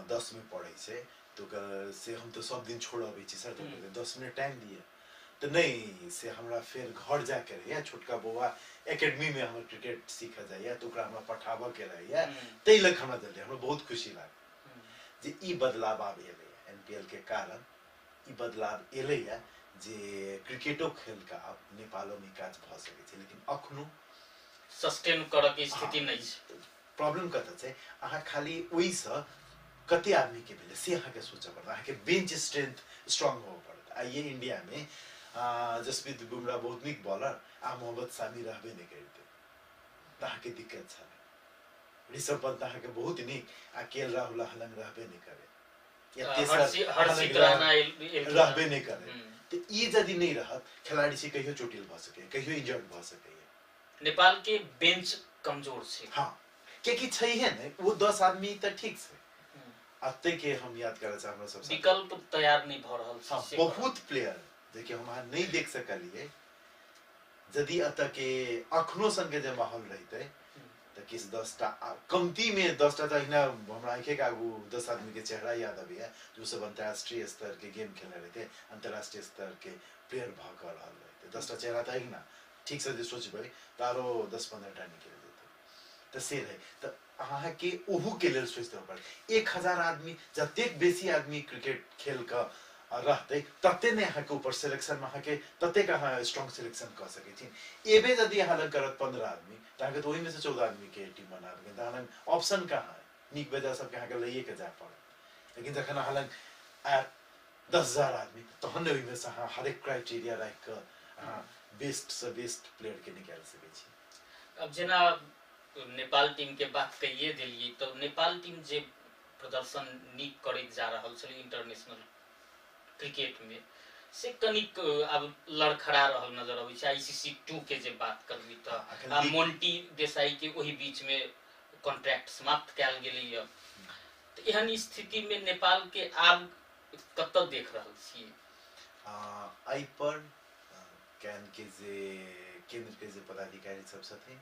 10 में पढ़े छै, तो से हम तो सब दिन छोड़ अबै छी सर, तो 10 मिनट टाइम दिए, तो नहीं से हमरा फिर घर जाके रहिए, छोटका बौआ एकेडमी में हमर क्रिकेट सीख जाइए, तो ओकरा हमरा पठाबऽ के रहिए, तै लग हमरा जल्दी हमरा बहुत खुशी लाग जे ई बदलाव आब एले एनपीएल के कारण, ई बदलाव एले है जे क्रिकेटो खेल का अब नेपालो में काज भ सकै छै, लेकिन अखनो सस्टेन करऽ के स्थिति नहीं छै। प्रॉब्लम कतऽ छै, अहाँ खाली ओइ से कते आदमी के भेले से अहाँ के सोचऽ पड़त, अहाँ के बेंच स्ट्रेंथ स्ट्रांग हो पड़त। आ ये इंडिया में जसप्रीत बुमराह बहुत निक बॉलर, आ मोहम्मद शामी रहबे नहीं करते, त अहाँ के दिक्कत छै। ऋषभ पंत अहाँ के बहुत निक, आ केएल राहुल हलंग रहबे नहीं करे, या हर्षित राणा रहबे नहीं करे, तो ई यदि नहीं रहत, खिलाड़ी से कहियो चोटिल भ सके, कहियो इंजर्ड भ सके। नेपाल के बेंच कमजोर छै, हाँ, क्योंकि छैहे नहीं वो 10 आदमी त ठीक छै, अते के हम याद करे छै हमरा सब विकल्प तैयार नहीं भ रहल छै। हाँ, बहुत प्लेयर देखिए हम नहीं देख सकलिए, यदि अत के अखनो संगे जे माहौल रहते तो किस 10टा कमती में 10टा तो इना हमरा आंखे के आगू 10 आदमी के चेहरा याद आबैया, जो सब अंतरराष्ट्रीय स्तर के गेम खेले रहते, अंतरराष्ट्रीय स्तर के प्लेयर भ कर रहल रहते, 10टा चेहरा तो ना ठीक से जे सोचबै तारो 10-15टा निकल जेते, तो से रहे तो अहाँ के ओहू के लेल सोचते पड़े। 1000 आदमी जतेक बेसी आदमी क्रिकेट खेल का रहते, तते ने अहाँ के ऊपर सिलेक्शन में अहाँ के तते का अहाँ स्ट्रांग सिलेक्शन कर सकै छी। एबे यदि अहाँ लग करत 15 आदमी, त अहाँ के तो ओही में से 14 आदमी के टीम बनाबे, त अहाँ ऑप्शन कहाँ है, निक बेजा सब के अहाँ के लइए के जा पड़े। लेकिन जखन अहाँ लग 10,000 आदमी, तहन ओही में से अहाँ हर एक क्राइटेरिया राख के अहाँ बेस्ट से बेस्ट प्लेयर के निकाल सकै छी। अब जेना नेपाल टीम के बात कहिए दिलिए, तो नेपाल टीम जे प्रदर्शन निक करैत जा रहल छलै इंटरनेशनल क्रिकेट में, से कनिक अब लड़खड़ा रहल नजर अबै छै। आईसीसी 2 के जे बात करबी त मोन्टी देसाई के ओही बीच में कॉन्ट्रैक्ट समाप्त कैल गेलै, तो एहन स्थिति में नेपाल के आब कतऽ देख रहल छियै? आई पर कैन के जे केंद्र के जे पदाधिकारी सब छथिन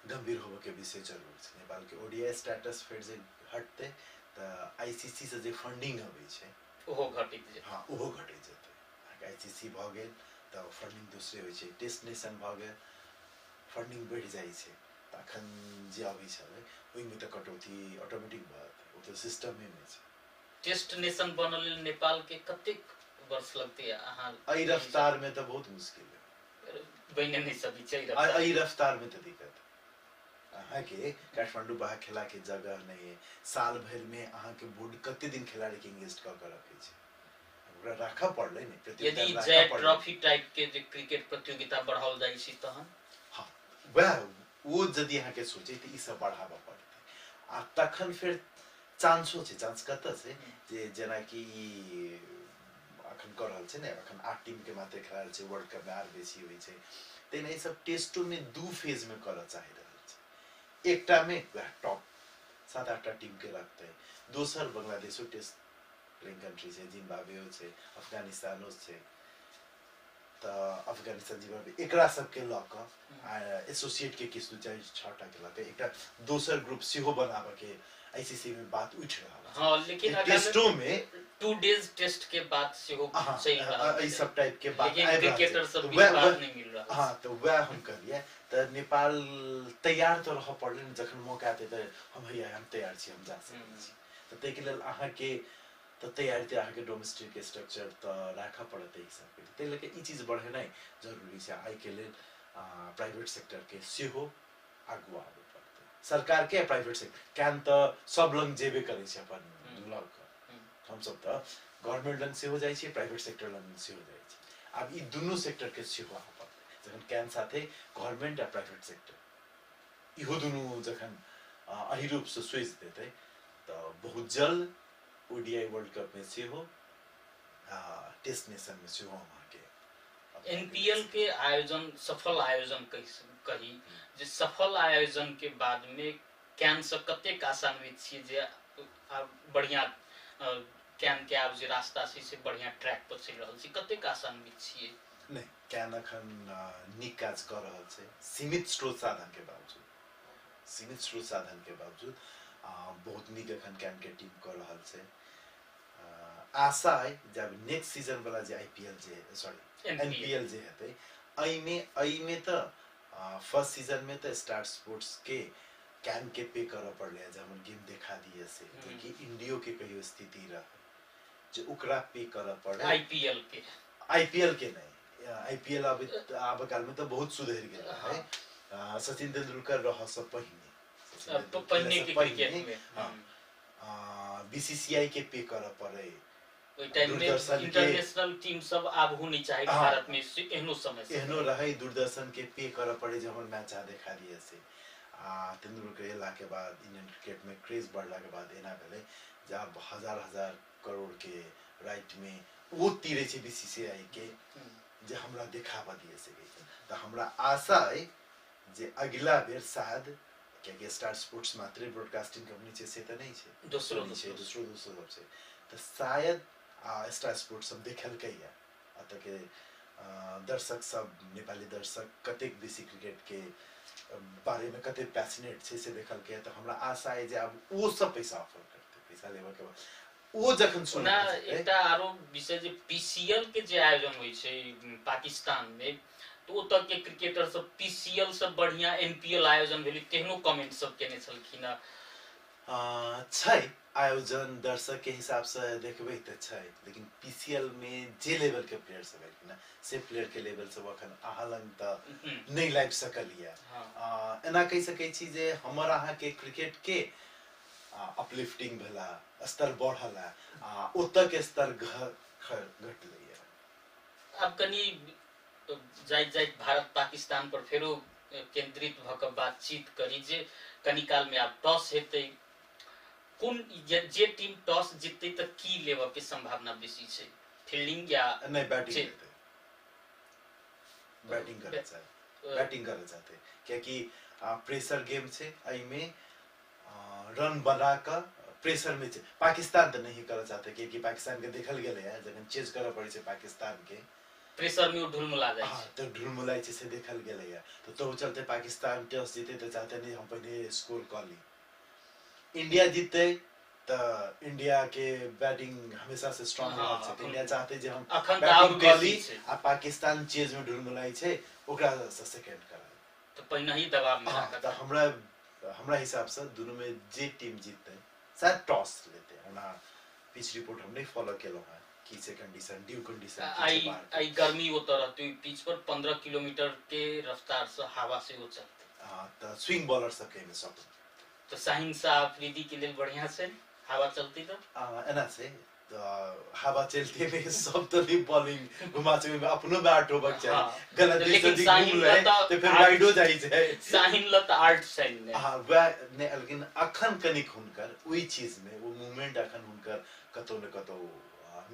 गंभीर होबे के विषय जरूर छै। नेपाल के ओडीआई स्टेटस फिर जे हटते त आईसीसी से जे फंडिंग अबै छै ओहो घटित जेतै। हाँ, ओहो घटि जेतै। आईसीसी भ गेल त तऽ फंडिंग दूसरे होइ छै टेस्ट नेशन भऽ गेल फंडिंग बढ़ि जाइ छै तखन जे अबै छलै ओहिमे तऽ कटौती ऑटोमेटिक भऽ ओ तऽ सिस्टमे छै टेस्ट नेशन बनल लेल नेपाल के कतेक वर्ष लगतै अहाँ एहि रफ्तार में तऽ बहुत मुश्किल है बने नहीं सकी छै एहि रफ्तार में तऽ दिक्कत अहाँ के काठमांडू बाहर खेला के जगह नहीं है साल भर में अहाँ के बोर्ड कते दिन खिलाड़ी के इंगेज क के रखे छै ओकरा राखऽ पड़लै ने यदि जय ट्रॉफी टाइप के जे क्रिकेट प्रतियोगिता बढ़ाओल जाइ छै तहन हाँ वह वो यदि अहाँ के सोचे तऽ ई सब बढ़ाबऽ पड़तै आ तखन फिर चांसो छै चांस कतऽ छै जे जेना कि अखन कर रहल छै ने अखन 8 टीम के मात्र खेलाड़ी छै वर्ल्ड कप में आर बेसी होइ छै तेना ई सब टेस्टो में 2 फेज में करऽ चाहि रहल छै एकटा में टॉप 7-8 टीम के रखते दोसर बांग्लादेशो टेस्ट प्लेइंग कंट्री छै जिम्बाब्वे छै अफगानिस्तानो छै तऽ अफगानिस्तान जिम्बाब्वे एकरा सबके लऽ कऽ एसोसिएट के किछु 4-6 टा के लऽ कऽ एकटा दोसर ग्रुप सेहो बनाबऽ के आईसीसी में बात उठ रहा है हाँ लेकिन टेस्टों में 2 डेज टेस्ट के बाद सेहो सही रहा है सब टाइप के बात लेकिन क्रिकेटर सब भी बात नहीं मिल रहा हाँ तो वह हम करिए तो नेपाल तैयार तो रह पड़ले जखन मौका आते तो हम हैया हम तैयार छी हम जा सकै छी तो तै के लेल अहाँ के तो तैयारी ते अहाँ के डोमेस्टिक स्ट्रक्चर तो राखा पड़त ई सब के तै लेके ई चीज बढ़ेनाइ जरूरी छै आइ के लेल प्राइवेट सेक्टर के सेहो आगू आबे सरकार के प्राइवेट सेक्टर कैन तो सब लंग जेबे करे छै अपन लग हम सब तो गवर्नमेंट लंग से हो जाय छै प्राइवेट सेक्टर लंग से हो जाय छै अब ई दुनू सेक्टर के सेहो अपन जखन कैन साथे गवर्नमेंट आ प्राइवेट सेक्टर इहो दुनू जखन अही रूप से स्विच देते तो बहुत जल्द ओडीआई वर्ल्ड कप में सेहो टेस्ट नेशन में सेहो हम के एनपीएल के आयोजन सफल आयोजन कही जे सफल आयोजन के बाद में कैन से कतेक आशान्वित छी जे बढ़िया कैन के आब जे रास्ता से बढ़िया ट्रैक पर चल रहल छी कतेक आशान्वित छियै नहीं कैन अखन नीक काज कर रहल छै सीमित स्रोत साधन के बावजूद बहुत नीक अखन कैन के टीम कर रहल छै आशा है जब नेक्स्ट सीजन वाला जे आईपीएल जे सॉरी एनपीएल जे हेतै एई में तो फर्स्ट सीजन में तो स्टार स्पोर्ट्स के कैन के पे करऽ पड़ले जब हम गेम देखा दिए से कि इंडियो के कहियो स्थिति रह जे ओकरा पे करऽ पड़े आईपीएल के नहीं आईपीएल अब काल में तो बहुत सुधर गेल है सचिन तेंदुलकर रह से पहिने के क्रिकेट में बीसीसीआई के पे करऽ पड़े ओइ टाइम में इंटरनेशनल टीम सब आबहु नहीं चाहे भारत में एहनो समय से एहनो रहे दूरदर्शन के पे करऽ पड़े जे हमर मैच देखा दिए से तेंदुलकर एला के बाद इंडियन क्रिकेट में क्रेज बढ़ला के बाद एना भेले जब हजार करोड़ के राइट में वो तीरे छै बीसीसीआई के जे हमरा दिखावा दिए से तो हमरा आशा है जे अगला बेर शायद क्योंकि स्टार स्पोर्ट्स मात्र ब्रॉडकास्टिंग कंपनी छै से तो नहीं छै दूसरो सब छै तो शायद स्टार स्पोर्ट्स सब देखलकै या अतः के दर्शक सब नेपाली दर्शक कतेक बेसी क्रिकेट के बारे में कते पैशनेट छै से देखलकै तो हमरा आशा है जे अब वो सब पैसा ऑफर करते पैसा लेबा के बाद वो जखन सुना एकटा आरो विषय जे पीसीएल के जे आयोजन होय छै पाकिस्तान में तो ओतऽ के क्रिकेटर सब पीसीएल से बढ़िया एनपीएल आयोजन भेलै तेहनो कमेंट सब केने छलखिन छै आयोजन दर्शक के हिसाब से देखबै त छै लेकिन पीसीएल में जे लेवल के प्लेयर सब है ना से प्लेयर के लेवल सब अखन अहाँ लंग त नहीं लाइब सकलिए एना कहि सकै छी जे हमर अहाँ के क्रिकेट के अपलिफ्टिंग भेला स्तर बढ़ला ओतऽ के स्तर घटलै अब कनी जाइत भारत पाकिस्तान पर फेरो केंद्रित भ क बातचीत करी जे कनी काल में आब टॉस हेतै कोन जे टीम टॉस जीतते त की लेबा के संभावना बेसी छै फील्डिंग या नहीं बैटिंग करना चाहते क्योंकि प्रेशर गेम छै एई में रन बना का प्रेशर में पाकिस्तान तो नहीं करना चाहते क्योंकि पाकिस्तान के देखल गेले है जखन चेज करऽ पड़े छै पाकिस्तान के प्रेशर में ढुलमुला जाय छै तो ढुलमुलाय छै से देखल गेले है तो चलते पाकिस्तान टॉस जीते तो चाहते नहीं हम पहले स्कोर कर ली इंडिया जीतते त इंडिया के बैटिंग हमेशा से स्ट्रांग हाँ, रहल छै। इंडिया चाहते जे हम अखन त और बैटिंग कली बेसी छै आ पाकिस्तान चेज में ढुलमुलाई छै ओकरा से सेकंड कराई। त पहिने ही दबाव में हाँ, राखत। त हमरा हिसाब से दोनों में जे टीम जीतते शायद टॉस लेते हैं ना। पिच रिपोर्ट हम नहीं फॉलो केलो है की से कंडीशन ड्यू कंडीशन आई गर्मी होता रहती पिच पर 15 किलोमीटर के रफ्तार से हवा से वो चलते। हाँ, त स्विंग बॉलर सब के में सब तो शाहीन शाह अफरीदी के लिए बढ़िया से हवा चलती तो एना से हवा चलते में सब तो भी बॉलिंग घुमा से में अपनो बैट होबक चाहिए। हाँ, गलत तो दिशा लेकिन दी शाहीन घूम रहे लता तो फिर आठ- वाइडो जाई छै। शाहीन लत आर्ट साइन ने हाँ, वह ने लेकिन अखन कनिक हुनकर ओई चीज में वो मूवमेंट अखन हुनकर कतो न कतो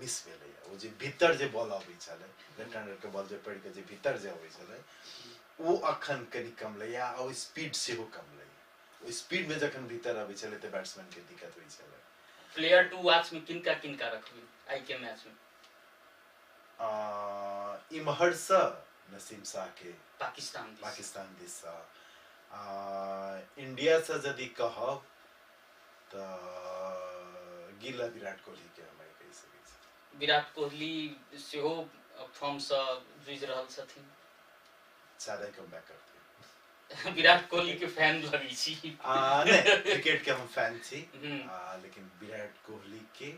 मिस भेलै। वो जे भीतर जे बॉल आबै छले लेफ्ट हैंडर के बॉल जे पड़ के जे भीतर जे आबै छले वो अखन कनिक कम ले या और स्पीड से वो कम ले। वो स्पीड में जखन भीतर आबै छले त बैट्समैन के दिक्कत होई छले। प्लेयर टू वॉच में किनका किनका रखबी आई के मैच में इमहर सा नसीम शाह के पाकिस्तान दिस इंडिया से यदि कहब त गिल विराट कोहली के हम कहि सकै छी। विराट कोहली सेहो फॉर्म से जुझ रहल छथिन। सादा कम बैक करते विराट कोहली के फैन लगी छी नहीं क्रिकेट के हम फैन थी हम्म। लेकिन विराट कोहली के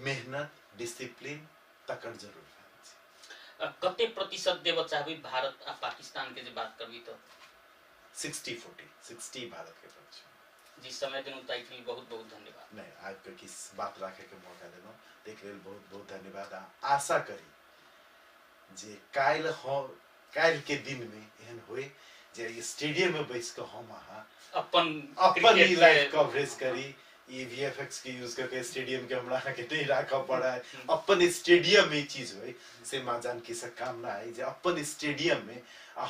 मेहनत डिसिप्लिन तकर जरूर फैन थी। कते प्रतिशत देव चाहबी भारत आ पाकिस्तान के जे बात करबी तो 60-40 60 भारत के पक्ष में। जिस समय दिन ताई के लिए बहुत बहुत धन्यवाद। नहीं आज के किस बात रखे के मौका देनो देख लेल बहुत बहुत धन्यवाद। आशा करी जे काल के दिन में एहन होए जे स्टेडियम में बैस के हम अहाँ अपन ही लाइव कवरेज करी। ये वीएफएक्स के यूज करके स्टेडियम के हमरा के नहीं रखा पड़ा है। अपन स्टेडियम में चीज होए से मां जान की सब कामना है जे अपन स्टेडियम में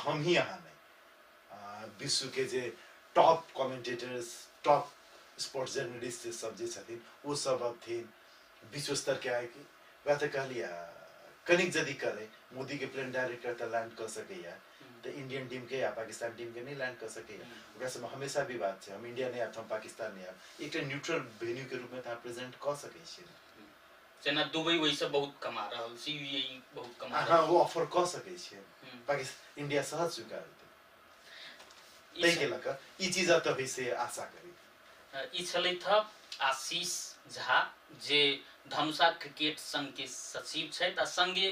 हम ही अहाँ नहीं विश्व के जे top commentators top sports journalist सब जे छथिन वो सब अब थे विश्व स्तर के आए कि वह तो कह लिया कनिक जदी करे मोदी के प्लेन डायरेक्टर तो लैंड कर सके या तो इंडियन टीम के या पाकिस्तान टीम के नहीं लैंड कर सके या ओकरा से हमेशा भी बात है हम इंडिया नहीं आब हम पाकिस्तान नहीं आब एक न्यूट्रल वेन्यू के रूप में ता प्रेजेंट कर सके छी। जना दुबई वैसे बहुत कमा रहल छी यूएई बहुत कमा हां वो ऑफर कर सके छी पाकिस्तान इंडिया सहज स्वीकार दे तै के लका ई चीज त वैसे आशा करी। ई छलै था आशीष झा जे धनुषा क्रिकेट संघ के सचिव छथि आ संगे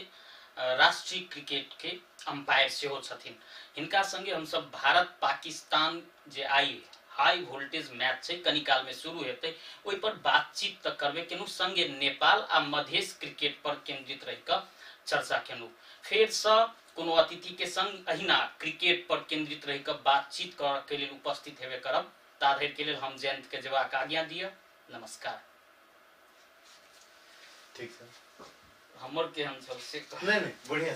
राष्ट्रीय क्रिकेट के अंपायर सेहो छथिन। हिनका संगे हम सब भारत पाकिस्तान जे आई हाई वोल्टेज मैच छै कनी काल में शुरू हेतै ओइ पर बातचीत त करबे केनु संगे नेपाल आ मधेश क्रिकेट पर केंद्रित रहि क चर्चा केनु। फेर से कोनो अतिथि के संग अहिना क्रिकेट पर केंद्रित रहि क बातचीत कर के लेल उपस्थित हेबे करब। ताधरि के लेल हम जयंत के जवाब आज्ञा दिया। नमस्कार। ठीक है हमर के हम सबसे नहीं बढ़िया।